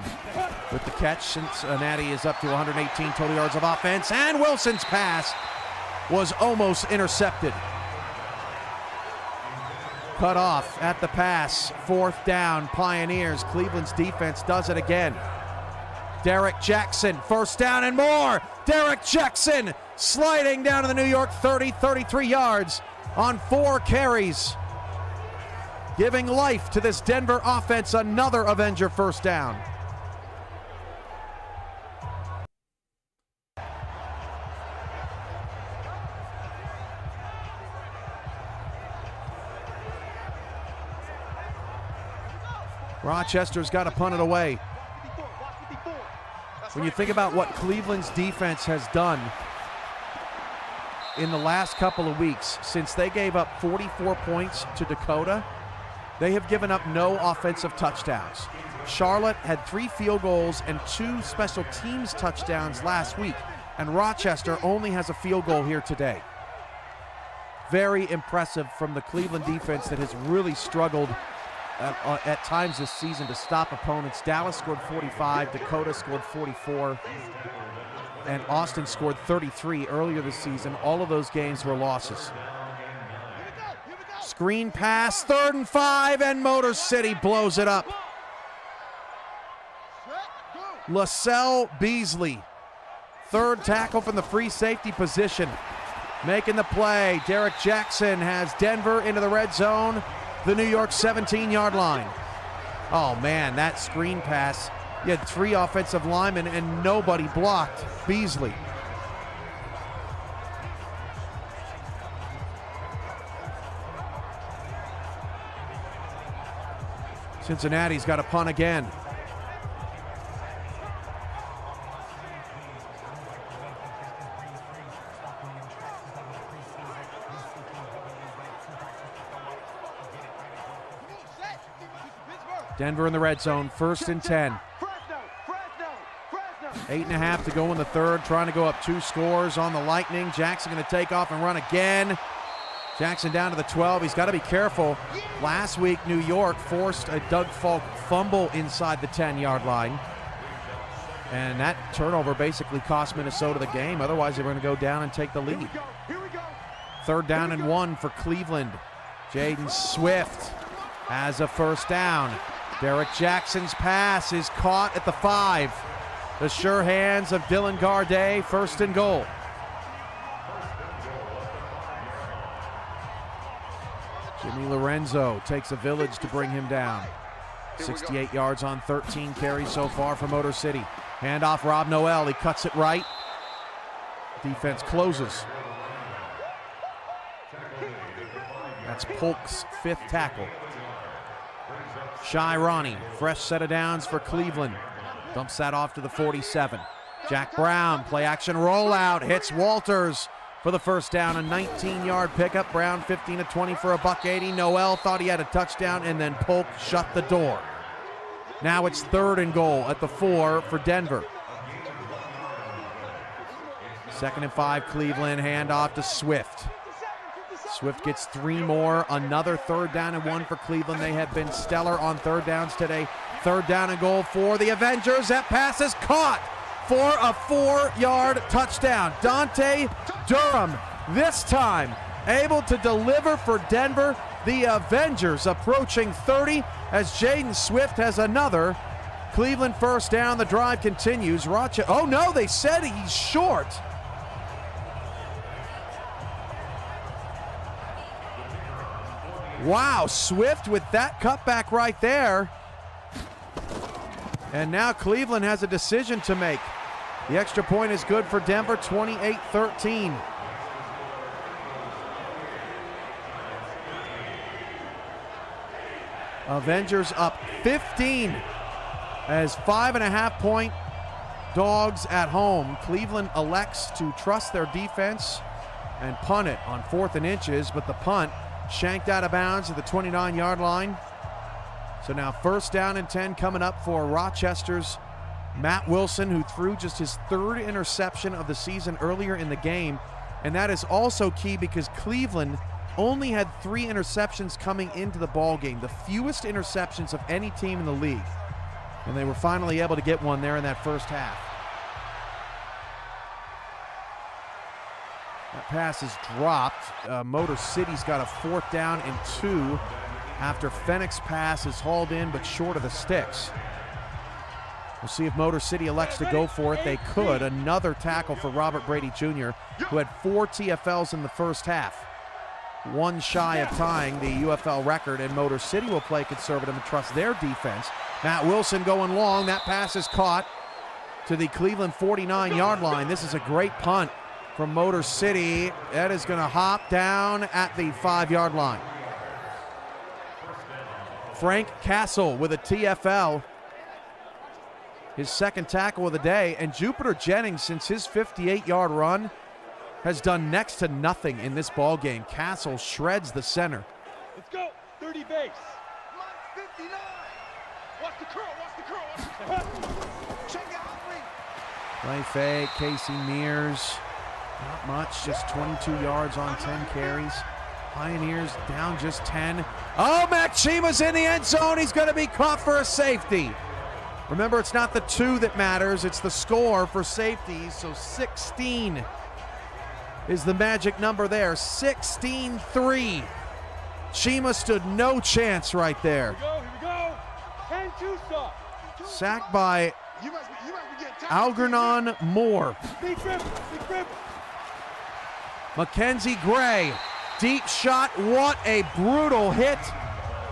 with the catch. Cincinnati is up to 118 total yards of offense. And Wilson's pass was almost intercepted. Cut off at the pass. 4th down, Pioneers. Cleveland's defense does it again. Derek Jackson, first down and more. Derek Jackson sliding down to the New York 30, 33 yards on 4 carries. Giving life to this Denver offense, another Avenger first down. Rochester's got to punt it away. When you think about what Cleveland's defense has done in the last couple of weeks, since they gave up 44 points to Dakota, they have given up no offensive touchdowns. Charlotte had 3 field goals and 2 special teams touchdowns last week, and Rochester only has a field goal here today. Very impressive from the Cleveland defense that has really struggled at times this season to stop opponents. Dallas scored 45, Dakota scored 44, and Austin scored 33 earlier this season. All of those games were losses. Screen pass, 3rd and 5, and Motor City blows it up. LaSalle Beasley, 3rd tackle from the free safety position, making the play. Derek Jackson has Denver into the red zone, the New York 17-yard line. Oh man, that screen pass. You had 3 offensive linemen and nobody blocked Beasley. Cincinnati's got a punt again. Denver in the red zone, 1st and 10. 8.5 to go in the 3rd, trying to go up 2 scores on the Lightning. Jackson going to take off and run again. Jackson down to the 12. He's got to be careful. Last week, New York forced a Doug Falk fumble inside the 10-yard line. And that turnover basically cost Minnesota the game. Otherwise, they were going to go down and take the lead. 3rd down and 1 for Cleveland. Jaden Swift has a 1st down. Derek Jackson's pass is caught at the 5. The sure hands of Dylan Garday, 1st and goal. Jimmy Lorenzo takes a village to bring him down. 68 yards on 13 carries so far for Motor City. Handoff Rob Noel, he cuts it right. Defense closes. That's Polk's 5th tackle. Shy Ronnie, fresh set of downs for Cleveland. Dumps that off to the 47. Jack Brown, play action rollout, hits Walters for the 1st down, a 19-yard pickup. Brown 15 of 20 for a $180. Noel thought he had a touchdown, and then Polk shut the door. Now it's 3rd and goal at the 4 for Denver. 2nd and 5, Cleveland, handoff to Swift. Swift gets 3 more, another 3rd down and 1 for Cleveland. They have been stellar on 3rd downs today. 3rd down and goal for the Avengers. That pass is caught for a 4-yard touchdown. Dante Durham, this time, able to deliver for Denver. The Avengers approaching 30 as Jaden Swift has another Cleveland 1st down. The drive continues. Oh no, they said he's short. Wow, Swift with that cutback right there. And now Cleveland has a decision to make. The extra point is good for Denver, 28-13. Avengers up 15 as 5.5-point dogs at home. Cleveland elects to trust their defense and punt it on 4th and inches, but the punt shanked out of bounds at the 29-yard line. So now 1st down and 10 coming up for Rochester's Matt Wilson, who threw just his 3rd interception of the season earlier in the game. And that is also key because Cleveland only had 3 interceptions coming into the ball game, the fewest interceptions of any team in the league. And they were finally able to get one there in that 1st half. That pass is dropped. Motor City's got a 4th down and 2 after Fennick's pass is hauled in but short of the sticks. We'll see if Motor City elects to go for it. They could. Another tackle for Robert Brady Jr., who had 4 TFLs in the 1st half. 1 shy of tying the UFL record, and Motor City will play conservative and trust their defense. Matt Wilson going long. That pass is caught to the Cleveland 49-yard line. This is a great punt from Motor City. That is going to hop down at the 5-yard line. Frank Castle with a TFL, his second tackle of the day. And Jupiter Jennings, since his 58-yard run, has done next to nothing in this ball game. Castle shreds the center. Let's go. 30 base. 59. Watch the curl. Watch the curl. Watch the curl. Check out. Play fake. Casey Mears. Not much. Just 22 yards on 10 carries. Pioneers down just 10. Oh, Maxima's in the end zone. He's going to be caught for a safety. Remember, it's not the 2 that matters. It's the score for safety. So 16 is the magic number there. 16-3. Chima stood no chance right there. Here we go. 10-2 stop. Sacked by Algernon Moore. Big rip. Mackenzie Gray. Deep shot. What a brutal hit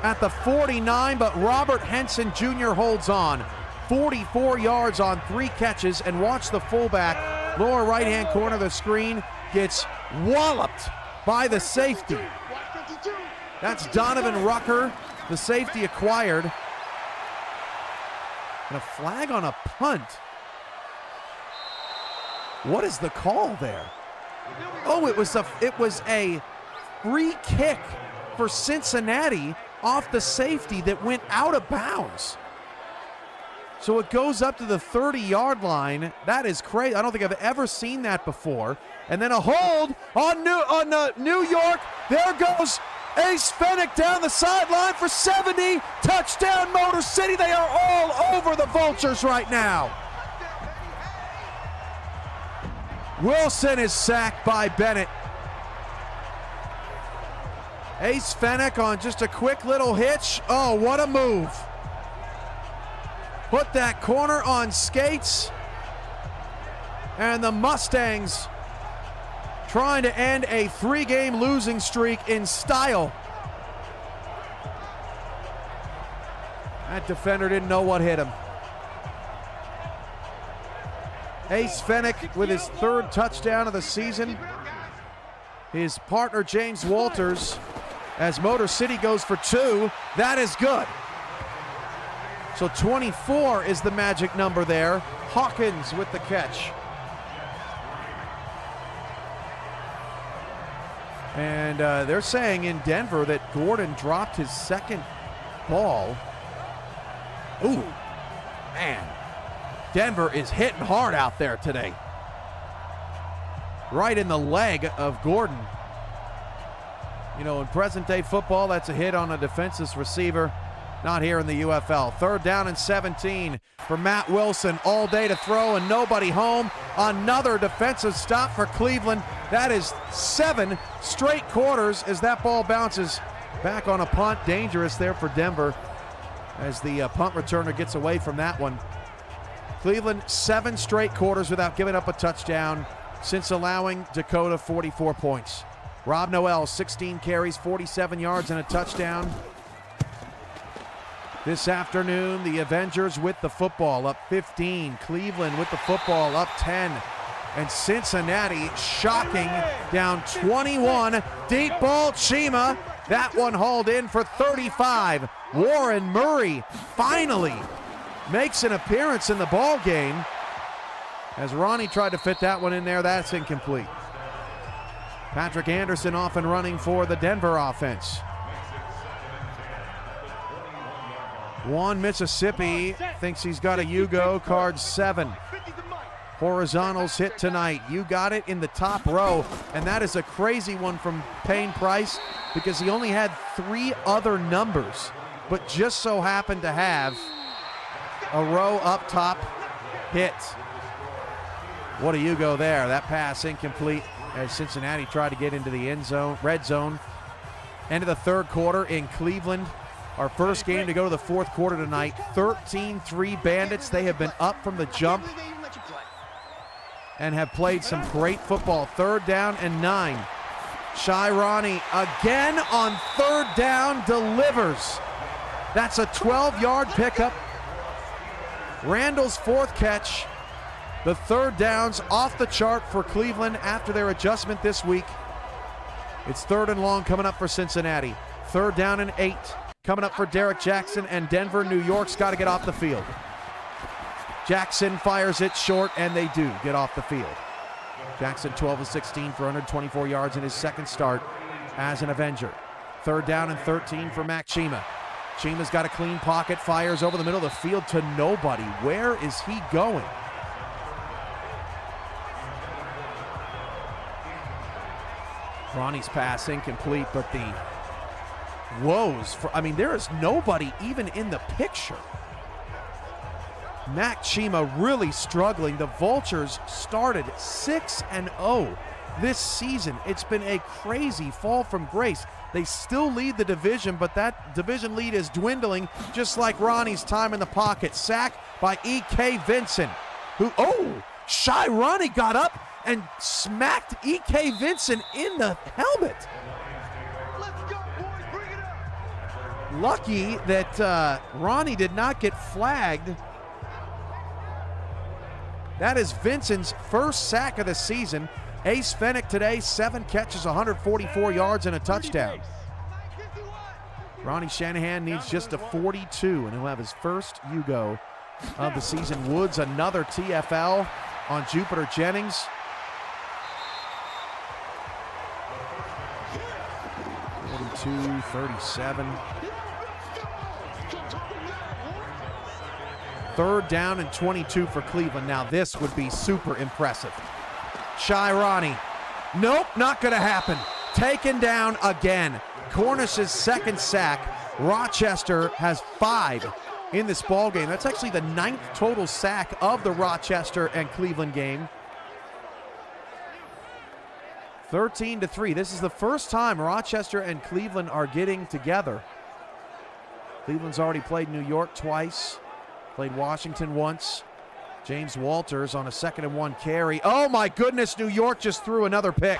at the 49, but Robert Henson Jr. holds on. 44 yards on 3 catches, and watch the fullback, lower right-hand corner of the screen, gets walloped by the safety. That's Donovan Rucker, the safety acquired. And a flag on a punt. What is the call there? Oh, it was a free kick for Cincinnati off the safety that went out of bounds. So it goes up to the 30-yard line. That is crazy. I don't think I've ever seen that before. And then a hold on New York. There goes Ace Fennick down the sideline for 70. Touchdown, Motor City. They are all over the Vultures right now. Wilson is sacked by Bennett. Ace Fennick on just a quick little hitch. Oh, what a move. Put that corner on skates. And the Mustangs trying to end a 3-game losing streak in style. That defender didn't know what hit him. Ace Fennick with his 3rd touchdown of the season. His partner James Walters, as Motor City goes for 2. That is good. So 24 is the magic number there. Hawkins with the catch. And they're saying in Denver that Gordon dropped his 2nd ball. Ooh, man. Denver is hitting hard out there today. Right in the leg of Gordon. You know, in present-day football, that's a hit on a defenseless receiver. Not here in the UFL. 3rd down and 17 for Matt Wilson. All day to throw and nobody home. Another defensive stop for Cleveland. That is 7 straight quarters as that ball bounces back on a punt. Dangerous there for Denver as the punt returner gets away from that one. Cleveland 7 straight quarters without giving up a touchdown since allowing Dakota 44 points. Rob Noel, 16 carries, 47 yards and a touchdown. This afternoon, the Avengers with the football, up 15. Cleveland with the football, up 10. And Cincinnati, shocking, down 21. Deep ball, Chima. That one hauled in for 35. Warren Murray finally makes an appearance in the ball game. As Ronnie tried to fit that one in there, that's incomplete. Patrick Anderson off and running for the Denver offense. One Mississippi thinks he's got a Hugo, card 7. Horizontals hit tonight. You got it in the top row, and that is a crazy one from Payne Price because he only had 3 other numbers, but just so happened to have a row up top hit. What a Hugo there. That pass incomplete as Cincinnati tried to get into the end zone, red zone. End of the 3rd quarter in Cleveland. Our first game to go to the 4th quarter tonight. 13-3 Bandits. They have been up from the jump and have played some great football. 3rd down and 9. Shy Ronnie again on 3rd down delivers. That's a 12-yard pickup. Randall's 4th catch. The 3rd downs off the chart for Cleveland after their adjustment this week. It's 3rd and long coming up for Cincinnati. 3rd down and 8. coming up for Derek Jackson and Denver. New York's got to get off the field. Jackson fires it short, and they do get off the field. Jackson 12 of 16 for 124 yards in his second start as an Avenger. 3rd down and 13 for Mac Chima. Chima's got a clean pocket, fires over the middle of the field to nobody. Where is he going? Ronnie's pass incomplete, but the woes for, there is nobody even in the picture. Mac Chima really struggling. The Vultures started 6-0 this season. It's been a crazy fall from grace. They still lead the division, but that division lead is dwindling, just like Ronnie's time in the pocket. Sack by E.K. Vincent, who, Shy Ronnie got up and smacked E.K. Vincent in the helmet. Let's go, boys, bring it up. Lucky that Ronnie did not get flagged. That is Vincent's first sack of the season. Ace Fennick today, 7 catches, 144 yards, and a touchdown. Ronnie Shanahan needs just a 42, and he'll have his first UGO of the season. Woods, another TFL on Jupiter Jennings. .42, 37. 3rd down and 22 for Cleveland. Now this would be super impressive. Shy Ronnie. Nope, not going to happen. Taken down again. Cornish's second sack. Rochester has 5 in this ball game. That's actually the 9th total sack of the Rochester and Cleveland game. 13-3. This is the first time Rochester and Cleveland are getting together. Cleveland's already played New York twice, played Washington once. James Walters on a 2nd and 1 carry. Oh my goodness, New York just threw another pick.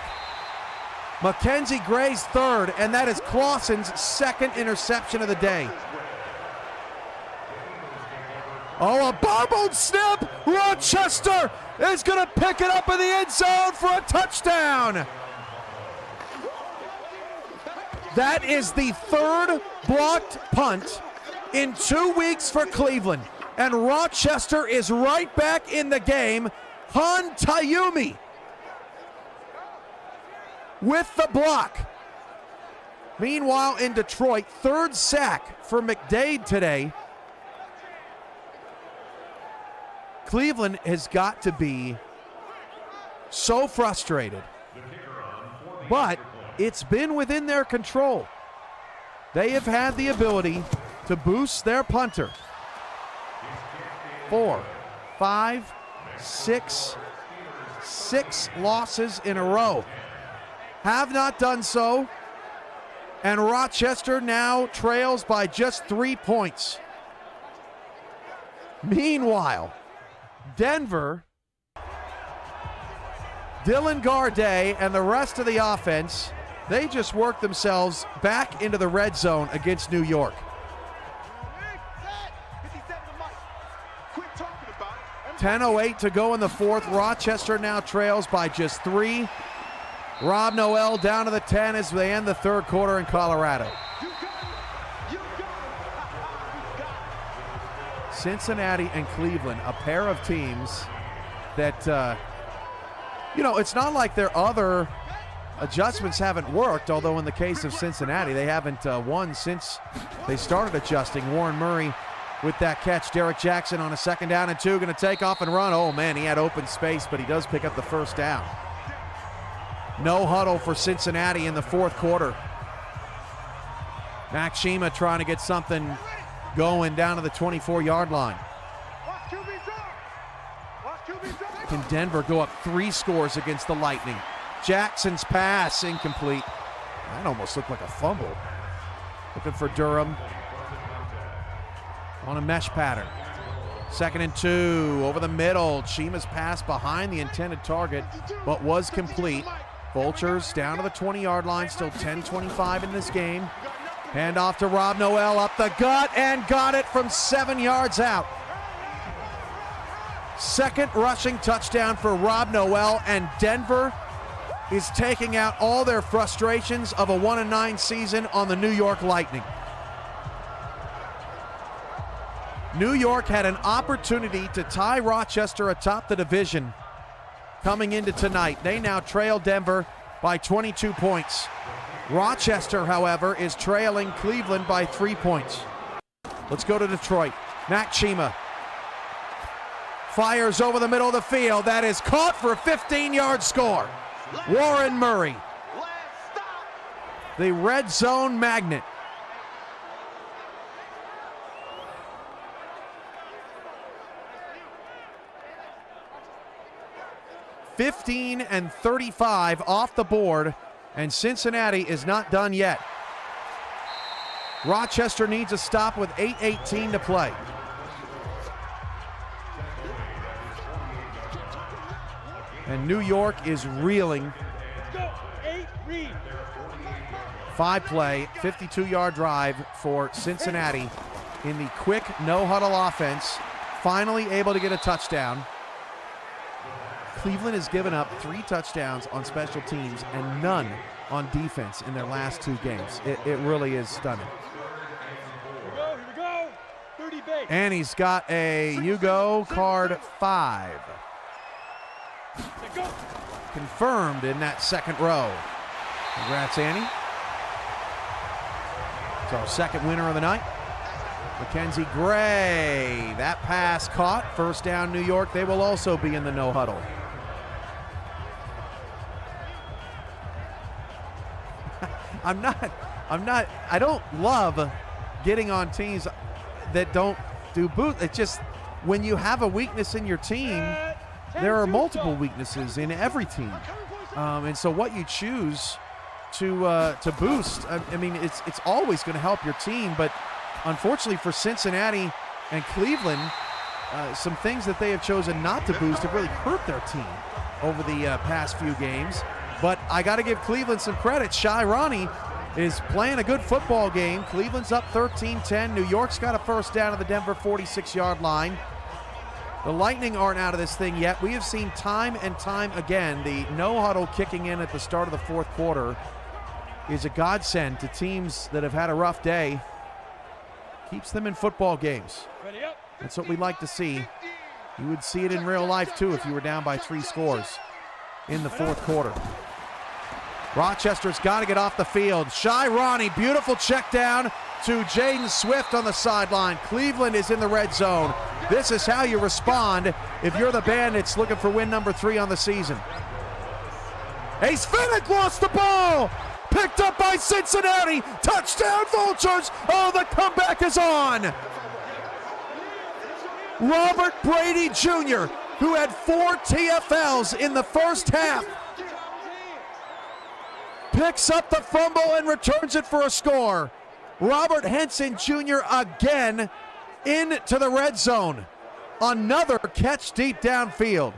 Mackenzie Gray's 3rd, and that is Clausen's 2nd interception of the day. Oh, a bobbled snap. Rochester is going to pick it up in the end zone for a touchdown. That is the 3rd blocked punt in 2 weeks for Cleveland. And Rochester is right back in the game. Han Tayumi with the block. Meanwhile, in Detroit, 3rd sack for McDade today. Cleveland has got to be so frustrated, but it's been within their control. They have had the ability to boost their punter. 4, 5, 6 losses in a row. Have not done so, and Rochester now trails by just 3 points. Meanwhile, Denver, Dylan Garday, and the rest of the offense, they just worked themselves back into the red zone against New York. 10:08 to go in the 4th. Rochester now trails by just 3. Rob Noel down to the 10 as they end the 3rd quarter in Colorado. Cincinnati and Cleveland, a pair of teams that, it's not like their other adjustments haven't worked, although in the case of Cincinnati, they haven't won since they started adjusting. Warren Murray with that catch. Derek Jackson on a 2nd down and 2, going to take off and run. Oh man, he had open space, but he does pick up the 1st down. No huddle for Cincinnati in the 4th quarter. Mac Chima trying to get something going down to the 24-yard line. Can Denver go up 3 scores against the Lightning? Jackson's pass incomplete. That almost looked like a fumble. Looking for Durham on a mesh pattern. 2nd and 2 over the middle. Chima's pass behind the intended target, but was complete. Vultures down to the 20-yard line, still 10:25 in this game. Hand off to Rob Noel up the gut and got it from 7 yards out. 2nd rushing touchdown for Rob Noel, and Denver is taking out all their frustrations of a 1-9 season on the New York Lightning. New York had an opportunity to tie Rochester atop the division coming into tonight. They now trail Denver by 22 points. Rochester, however, is trailing Cleveland by 3 points. Let's go to Detroit. Mac Chima fires over the middle of the field. That is caught for a 15-yard score. Warren Murray, the red zone magnet. $15 and $35 off the board, and Cincinnati is not done yet. Rochester needs a stop with 8:18 to play. And New York is reeling. 5-play, 52-yard drive for Cincinnati in the quick no-huddle offense, finally able to get a touchdown. Cleveland has given up 3 touchdowns on special teams and none on defense in their last 2 games. It really is stunning. Here we go. 30 base. And he's got a Hugo card 5. Go. Confirmed in that second row. Congrats, Annie. It's our second winner of the night. Mackenzie Gray. That pass caught. First down, New York. They will also be in the no huddle. I don't love getting on teams that don't do boot. It's just when you have a weakness in your team, there are multiple weaknesses in every team. And so what you choose to boost, I mean, it's always going to help your team. But unfortunately for Cincinnati and Cleveland, some things that they have chosen not to boost have really hurt their team over the past few games. But I got to give Cleveland some credit. Shy Ronnie is playing a good football game. Cleveland's up 13-10. New York's got a first down at the Denver 46-yard line. The Lightning aren't out of this thing yet. We have seen time and time again the no-huddle kicking in at the start of the fourth quarter is a godsend to teams that have had a rough day. Keeps them in football games. That's what we'd like to see. You would see it in real life, too, if you were down by 3 scores in the fourth quarter. Rochester's got to get off the field. Shy Ronnie, beautiful check down to Jaden Swift on the sideline. Cleveland is in the red zone. This is how you respond if you're the Bandits looking for win number 3 on the season. Ace Finnick lost the ball. Picked up by Cincinnati. Touchdown, Vultures. Oh, the comeback is on. Robert Brady Jr., who had 4 TFLs in the first half, picks up the fumble and returns it for a score. Robert Henson Jr. again into the red zone. Another catch deep downfield.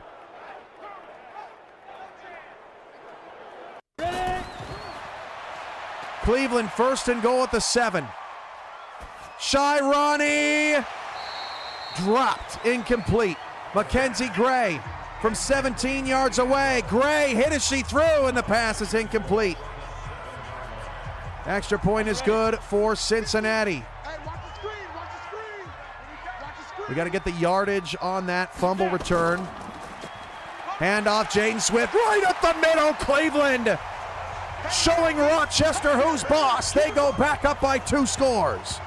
Cleveland first and goal at the 7. Shy Ronnie dropped, incomplete. Mackenzie Gray from 17 yards away. Gray hit as she threw, and the pass is incomplete. Extra point is good for Cincinnati. Hey, watch the screen, watch the screen. Watch the screen. We got to get the yardage on that fumble return. Handoff, Jaden Swift right up the middle. Cleveland showing Rochester who's boss. They go back up by 2 scores.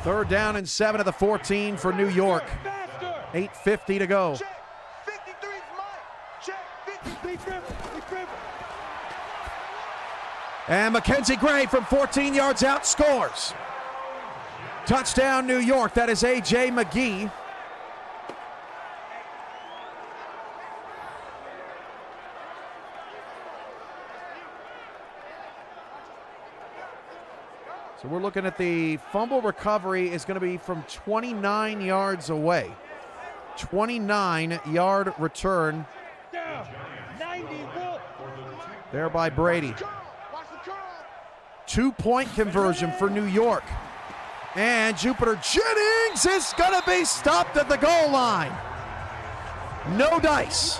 Third down and 7 of the 14 for New York. 8:50 to go. Check, 53 is mine. Check, 53. And Mackenzie Gray from 14 yards out scores. Touchdown, New York. That is A.J. McGee. So we're looking at the fumble recovery is going to be from 29 yards away. 29-yard return there by Brady. 2-point conversion for New York. And Jupiter Jennings is going to be stopped at the goal line. No dice.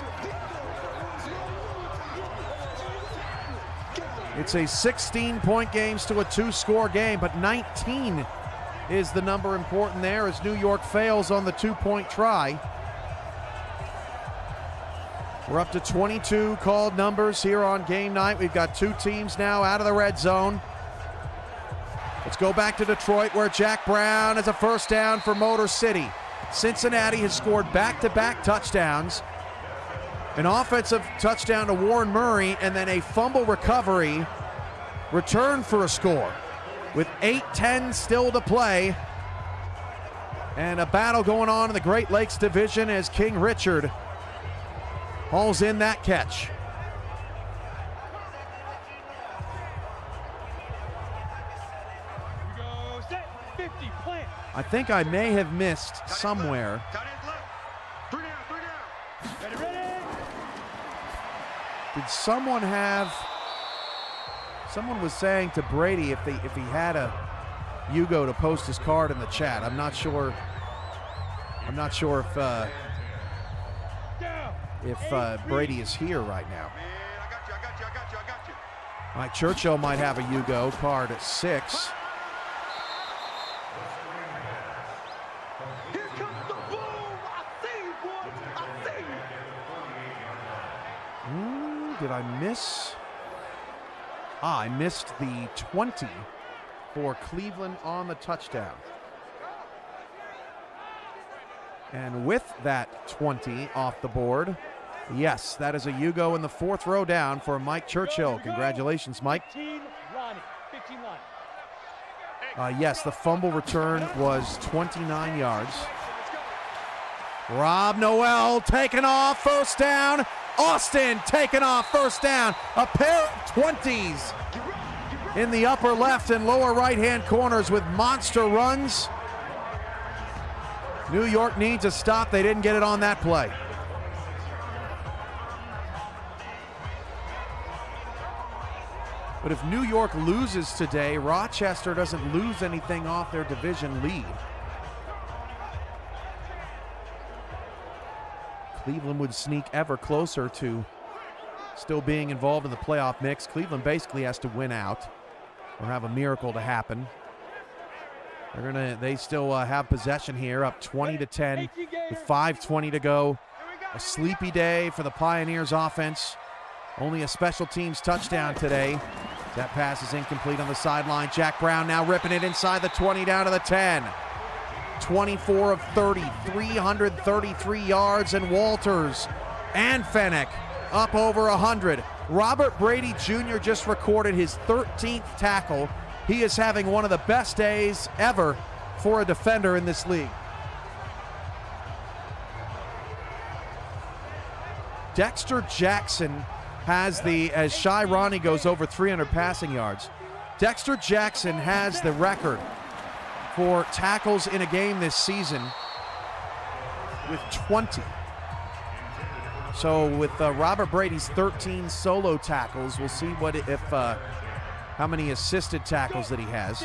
It's a 16-point game to a 2-score game, but 19 is the number important there as New York fails on the 2-point try. We're up to 22 called numbers here on game night. We've got 2 teams now out of the red zone. Let's go back to Detroit where Jack Brown has a first down for Motor City. Cincinnati has scored back-to-back touchdowns. An offensive touchdown to Warren Murray and then a fumble recovery, return for a score. With 8:10 still to play. And a battle going on in the Great Lakes Division as King Richard hauls in that catch. Here we go, set, 50, plant. I think I may have missed somewhere. Tight ends left. 3 down. Ready, ready. Did someone have? Someone was saying to Brady if he had a Hugo to post his card in the chat. I'm not sure if Brady is here right now. Man, I got you. Mike Churchill might have a Hugo card at 6. Here comes the boom. I see you, boys. I see you. Did I miss? I missed the 20 for Cleveland on the touchdown. And with that 20 off the board, yes, that is a Hugo in the 4th row down for Mike Churchill. Congratulations, Mike. 15 line. Yes, the fumble return was 29 yards. Rob Noel taken off, first down. Austin taken off, first down. A pair of 20s in the upper left and lower right-hand corners with monster runs. New York needs a stop. They didn't get it on that play. But if New York loses today, Rochester doesn't lose anything off their division lead. Cleveland would sneak ever closer to still being involved in the playoff mix. Cleveland basically has to win out or have a miracle to happen. They still have possession here, up 20-10 with 5:20 to go. A sleepy day for the Pioneers offense. Only a special teams touchdown today. That pass is incomplete on the sideline. Jack Brown now ripping it inside the 20 down to the 10. 24 of 30, 333 yards, and Walters and Fennec up over 100. Robert Brady Jr. just recorded his 13th tackle. He is having one of the best days ever for a defender in this league. Dexter Jackson has as Shy Ronnie goes over 300 passing yards. Dexter Jackson has the record for tackles in a game this season with 20. So with Robert Brady's 13 solo tackles, we'll see how many assisted tackles that he has.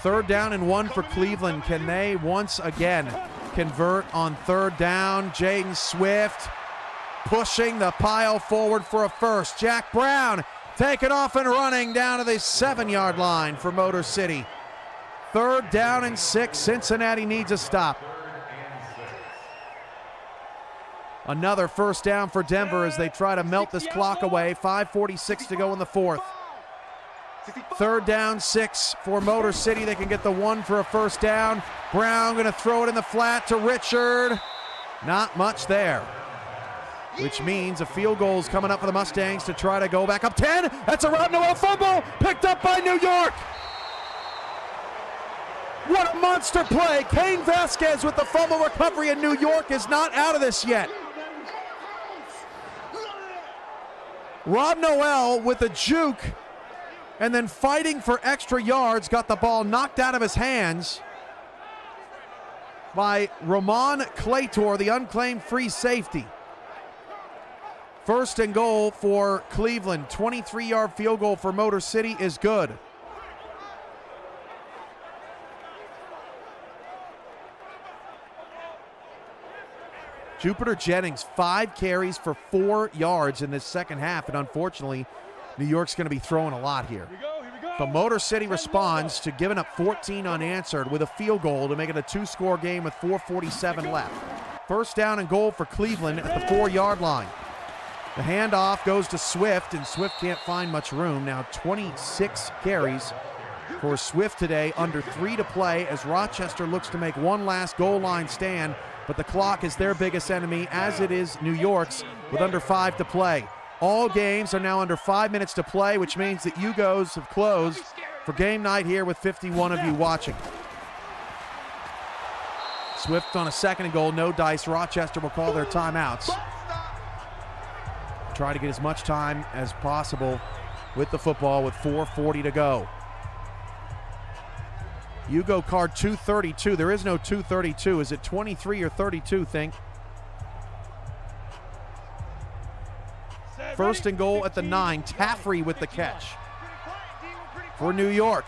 3rd down and 1 for Cleveland. Can they once again convert on 3rd down? Jaden Swift pushing the pile forward for a first. Jack Brown taken off and running down to the 7-yard line for Motor City. 3rd down and 6. Cincinnati needs a stop. Another first down for Denver as they try to melt this clock away. 5:46 to go in the 4th. 3rd down, 6 for Motor City. They can get the 1 for a first down. Brown going to throw it in the flat to Richard. Not much there, which means a field goal is coming up for the Mustangs to try to go back up 10. That's a Rob Noel fumble picked up by New York. What a monster play. Kane Vasquez with the fumble recovery, and New York is not out of this yet. Rob Noel with a juke and then fighting for extra yards, got the ball knocked out of his hands by Ramon Claytor, the unclaimed free safety. 1st and goal for Cleveland. 23-yard field goal for Motor City is good. Jupiter Jennings, 5 carries for 4 yards in this second half, and unfortunately, New York's going to be throwing a lot here. But Motor City responds to giving up 14 unanswered with a field goal to make it a 2-score game with 4:47 left. First down and goal for Cleveland at the 4-yard line. The handoff goes to Swift, and Swift can't find much room. Now 26 carries for Swift today, under 3 to play as Rochester looks to make one last goal line stand, but the clock is their biggest enemy, as it is New York's, with under 5 to play. All games are now under 5 minutes to play, which means that Yugos have closed for game night here with 51 of you watching. Swift on a 2nd and goal, no dice. Rochester will call their timeouts. Try to get as much time as possible with the football with 4:40 to go. Yugo card 232. There is no 232. Is it 23 or 32, think? First and goal at the 9. Taffrey with the catch for New York.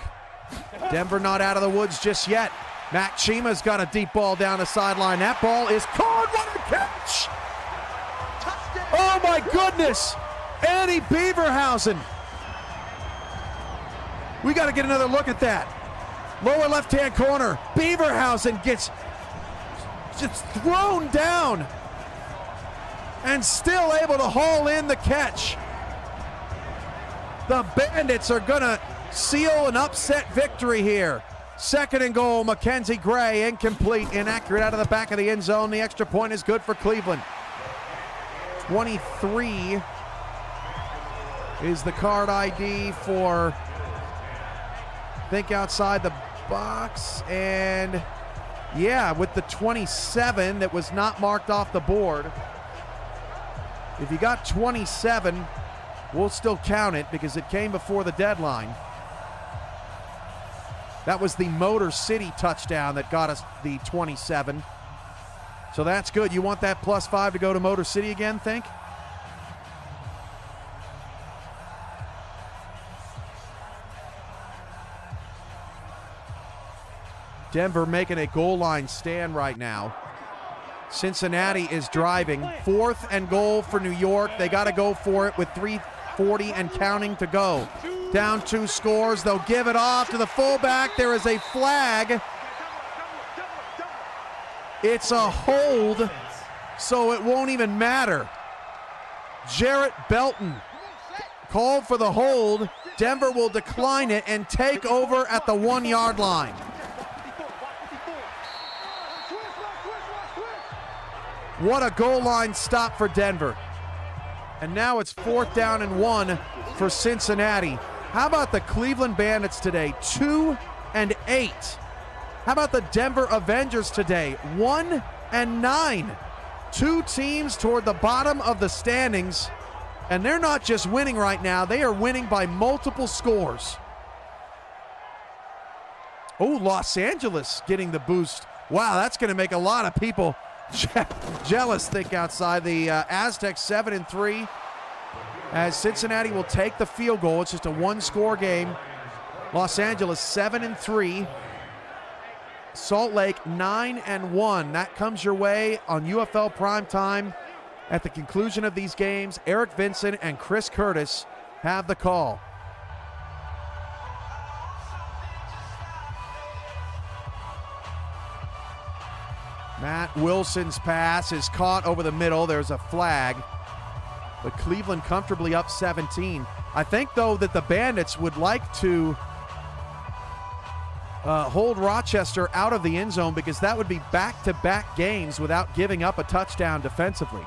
Denver not out of the woods just yet. Mac Chima's got a deep ball down the sideline. That ball is caught. What a catch! Oh my goodness! Eddie Beaverhausen. We got to get another look at that. Lower left-hand corner. Beaverhausen gets just thrown down and still able to haul in the catch. The Bandits are going to seal an upset victory here. 2nd and goal, Mackenzie Gray, incomplete, inaccurate out of the back of the end zone. The extra point is good for Cleveland. 23 is the card ID for think outside the box, and yeah, with the 27 that was not marked off the board. If you got 27, we'll still count it because it came before the deadline. That was the Motor City touchdown that got us the 27. So that's good. You want that +5 to go to Motor City again, think? Denver making a goal line stand right now. Cincinnati is driving. 4th and goal for New York. They got to go for it with 3:40 and counting to go. Down 2 scores. They'll give it off to the fullback. There is a flag. It's a hold, so it won't even matter. Jarrett Belton called for the hold. Denver will decline it and take over at the 1-yard line. What a goal line stop for Denver. And now it's 4th down and 1 for Cincinnati. How about the Cleveland Bandits today? 2 and 8. How about the Denver Avengers today? 1 and 9. 2 teams toward the bottom of the standings. And they're not just winning right now, they are winning by multiple scores. Oh, Los Angeles getting the boost. Wow, that's going to make a lot of people jealous, think outside. The Aztecs 7-3 as Cincinnati will take the field goal. It's just a 1-score game. Los Angeles 7-3. Salt Lake 9-1. That comes your way on UFL Primetime at the conclusion of these games. Eric Vincent and Chris Curtis have the call. Matt Wilson's pass is caught over the middle. There's a flag. But Cleveland comfortably up 17. I think, though, that the Bandits would like to hold Rochester out of the end zone because that would be back-to-back games without giving up a touchdown defensively.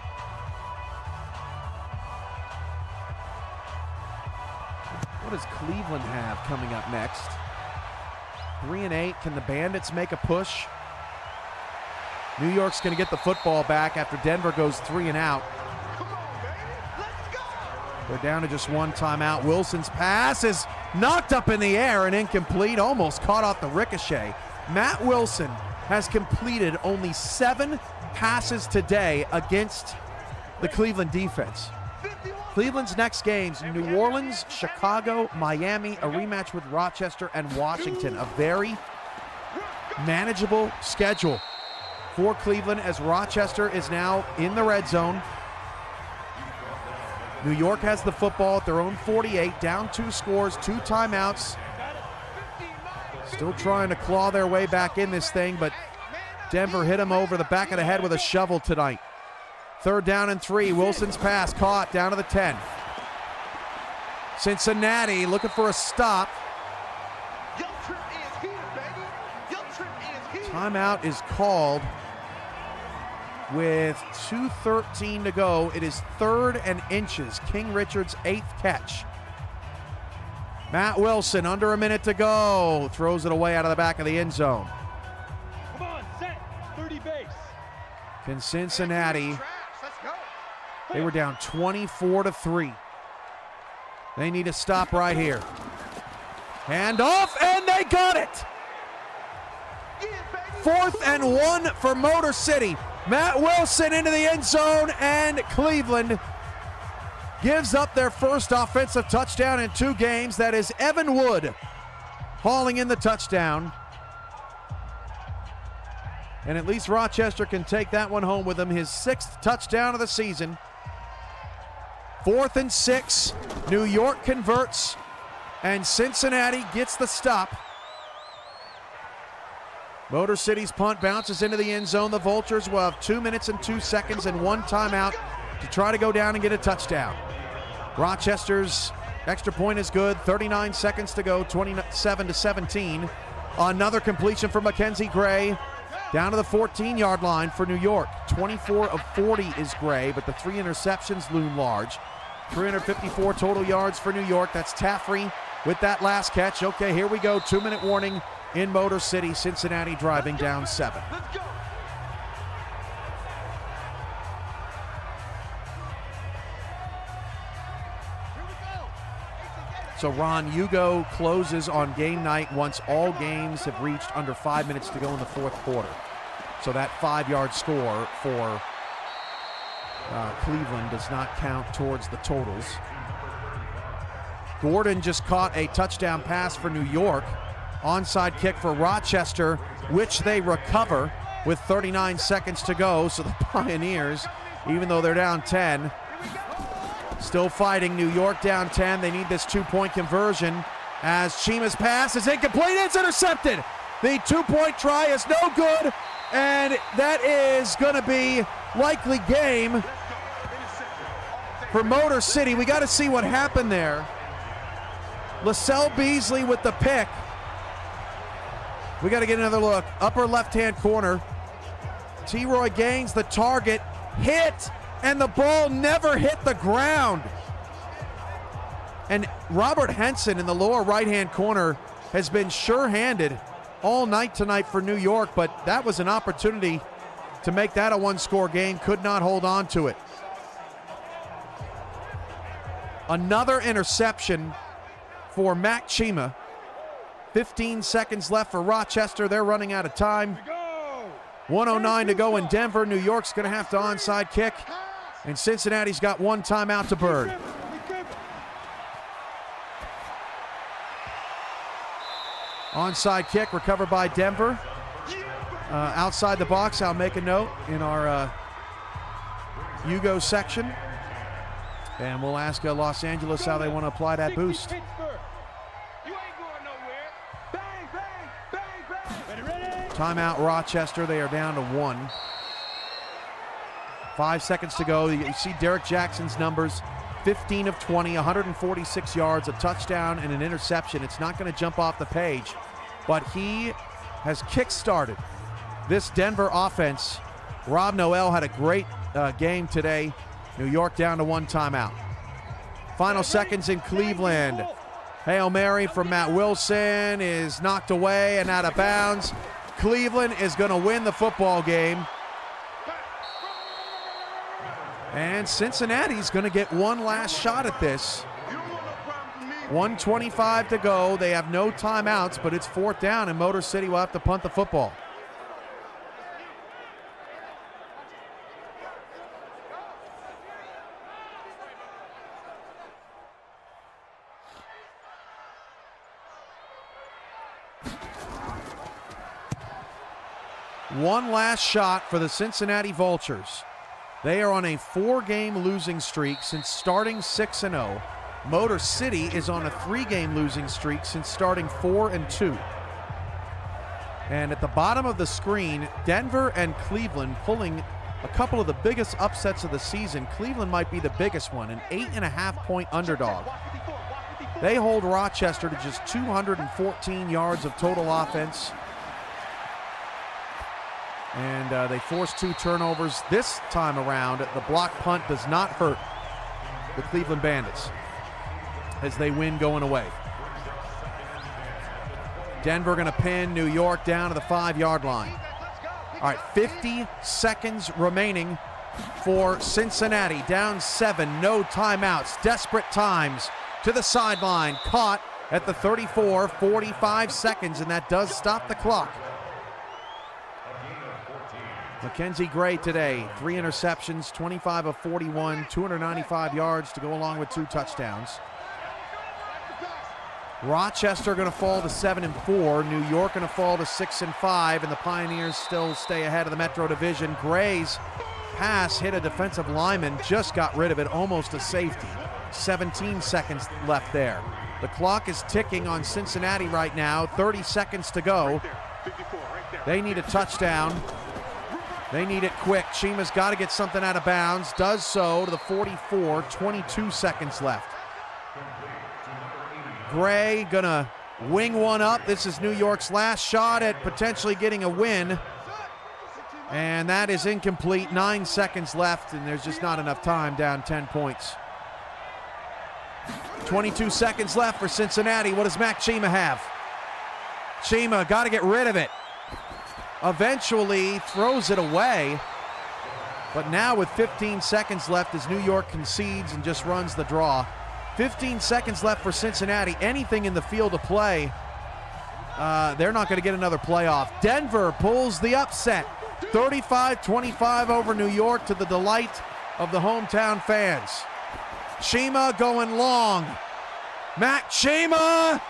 What does Cleveland have coming up next? 3 and 8. Can the Bandits make a push? New York's going to get the football back after Denver goes 3 and out. They're down to just 1 timeout. Wilson's pass is knocked up in the air and incomplete, almost caught off the ricochet. Matt Wilson has completed only 7 passes today against the Cleveland defense. Cleveland's next games, New Orleans, Chicago, Miami, a rematch with Rochester and Washington. A very manageable schedule for Cleveland as Rochester is now in the red zone. New York has the football at their own 48, down 2 scores, 2 timeouts. Still trying to claw their way back in this thing, but Denver hit him over the back of the head with a shovel tonight. 3rd down and 3. Wilson's pass caught down to the 10. Cincinnati looking for a stop. Timeout is called with 2:13 to go. It is 3rd and inches. King Richard's 8th catch. Matt Wilson, under a minute to go. Throws it away out of the back of the end zone. Come on, set. 30 base. Can Cincinnati, they were down 24-3. They need a stop right here. Hand off, and they got it. 4th and 1 for Motor City. Matt Wilson into the end zone, and Cleveland gives up their first offensive touchdown in 2 games. That is Evan Wood hauling in the touchdown. And at least Rochester can take that one home with him, his 6th touchdown of the season. 4th and 6, New York converts, and Cincinnati gets the stop. Motor City's punt bounces into the end zone. The Vultures will have 2 minutes and 2 seconds and 1 timeout to try to go down and get a touchdown. Rochester's extra point is good. 39 seconds to go, 27-17. Another completion for Mackenzie Gray down to the 14-yard line for New York. 24 of 40 is Gray, but the 3 interceptions loom large. 354 total yards for New York. That's Taffrey with that last catch. Okay, here we go. 2-minute warning in Motor City. Cincinnati driving down 7. Let's go. So Ron, Hugo closes on game night once all games have reached under 5 minutes to go in the 4th quarter. So that 5-yard score for Cleveland does not count towards the totals. Gordon just caught a touchdown pass for New York. Onside kick for Rochester, which they recover with 39 seconds to go. So the Pioneers, even though they're down 10, still fighting. New York down 10. They need this 2-point conversion as Chima's pass is incomplete. It's intercepted. The 2-point try is no good, and that is going to be likely game for Motor City. We got to see what happened there. LaSalle Beasley with the pick. We got to get another look. Upper left-hand corner. T-Roy Gaines, the target, hit, and the ball never hit the ground. And Robert Henson in the lower right-hand corner has been sure-handed all night tonight for New York, but that was an opportunity to make that a 1-score game. Could not hold on to it. Another interception for Mac Chima. 15 seconds left for Rochester. They're running out of time. 1:09 to go in Denver. New York's going to have to onside kick. And Cincinnati's got 1 timeout to burn. Onside kick recovered by Denver. Outside the box, I'll make a note in our Hugo section. And we'll ask Los Angeles how they want to apply that boost. Timeout Rochester. They are down to 1. 5 seconds to go. You see Derek Jackson's numbers. 15 of 20, 146 yards, a touchdown, and an interception. It's not going to jump off the page, but he has kick-started this Denver offense. Rob Noel had a great game today. New York down to 1 timeout. Final seconds in Cleveland. Hail Mary from Matt Wilson is knocked away and out of bounds. Cleveland is going to win the football game. And Cincinnati's going to get one last shot at this. 1:25 to go. They have no timeouts, but it's 4th down, and Motor City will have to punt the football. One last shot for the Cincinnati Vultures. They are on a 4-game losing streak since starting 6-0. Motor City is on a 3-game losing streak since starting 4-2. And at the bottom of the screen, Denver and Cleveland pulling a couple of the biggest upsets of the season. Cleveland might be the biggest one, an 8.5-point underdog. They hold Rochester to just 214 yards of total offense. And they force 2 turnovers. This time around, the block punt does not hurt the Cleveland Bandits as they win going away. Denver going to pin New York down to the 5-yard line. All right, 50 seconds remaining for Cincinnati. Down 7, no timeouts, desperate times to the sideline. Caught at the 34, 45 seconds, and that does stop the clock. Mackenzie Gray today, 3 interceptions, 25 of 41, 295 yards to go along with 2 touchdowns. Rochester going to fall to 7-4. New York going to fall to 6-5, and the Pioneers still stay ahead of the Metro Division. Gray's pass hit a defensive lineman, just got rid of it, almost a safety. 17 seconds left there. The clock is ticking on Cincinnati right now, 30 seconds to go. They need a touchdown. They need it quick. Chima's got to get something out of bounds, does so to the 44, 22 seconds left. Gray gonna wing one up. This is New York's last shot at potentially getting a win. And that is incomplete. 9 seconds left, and there's just not enough time, down 10 points. 22 seconds left for Cincinnati. What does Mac Chima have? Chima got to get rid of it. Eventually throws it away. But now with 15 seconds left as New York concedes and just runs the draw. 15 seconds left for Cincinnati. Anything in the field of play, they're not going to get another playoff. Denver pulls the upset. 35-25 over New York to the delight of the hometown fans. Chima going long. Mac Chima.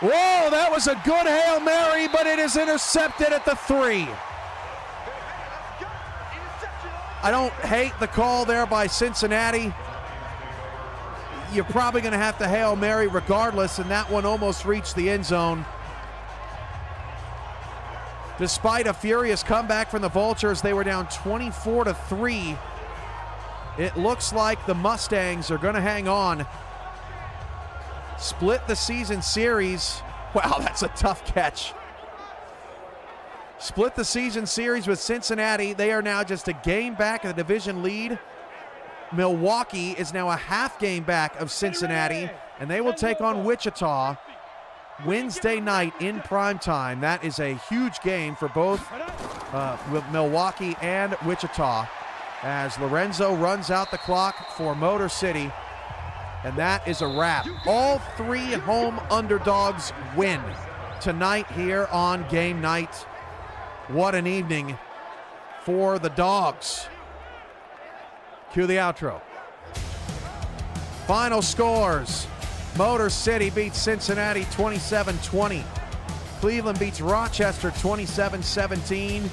Whoa, that was a good Hail Mary, but it is intercepted at the 3. I don't hate the call there by Cincinnati. You're probably going to have to Hail Mary regardless, and that one almost reached the end zone. Despite a furious comeback from the Vultures, they were down 24-3. It looks like the Mustangs are going to hang on. Split the season series. Wow, that's a tough catch. Split the season series with Cincinnati. They are now just a game back of the division lead. Milwaukee is now a half game back of Cincinnati, and they will take on Wichita Wednesday night in prime time. That is a huge game for both Milwaukee and Wichita as Lorenzo runs out the clock for Motor City, and that is a wrap. All 3 home underdogs win tonight here on Game Night. What an evening for the Dogs. Cue the outro. Final scores. Motor City beats Cincinnati 27-20. Cleveland beats Rochester 27-17.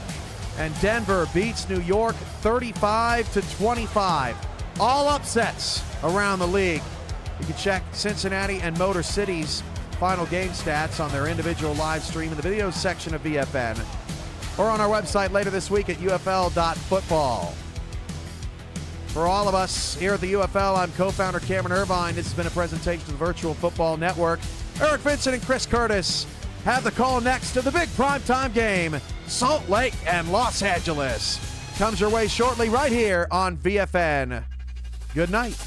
And Denver beats New York 35-25. All upsets around the league. You can check Cincinnati and Motor City's final game stats on their individual live stream in the video section of VFN or on our website later this week at UFL.football. For all of us here at the UFL, I'm co-founder Cameron Irvine. This has been a presentation of the Virtual Football Network. Eric Vincent and Chris Curtis have the call next to the big primetime game. Salt Lake and Los Angeles comes your way shortly right here on VFN. Good night.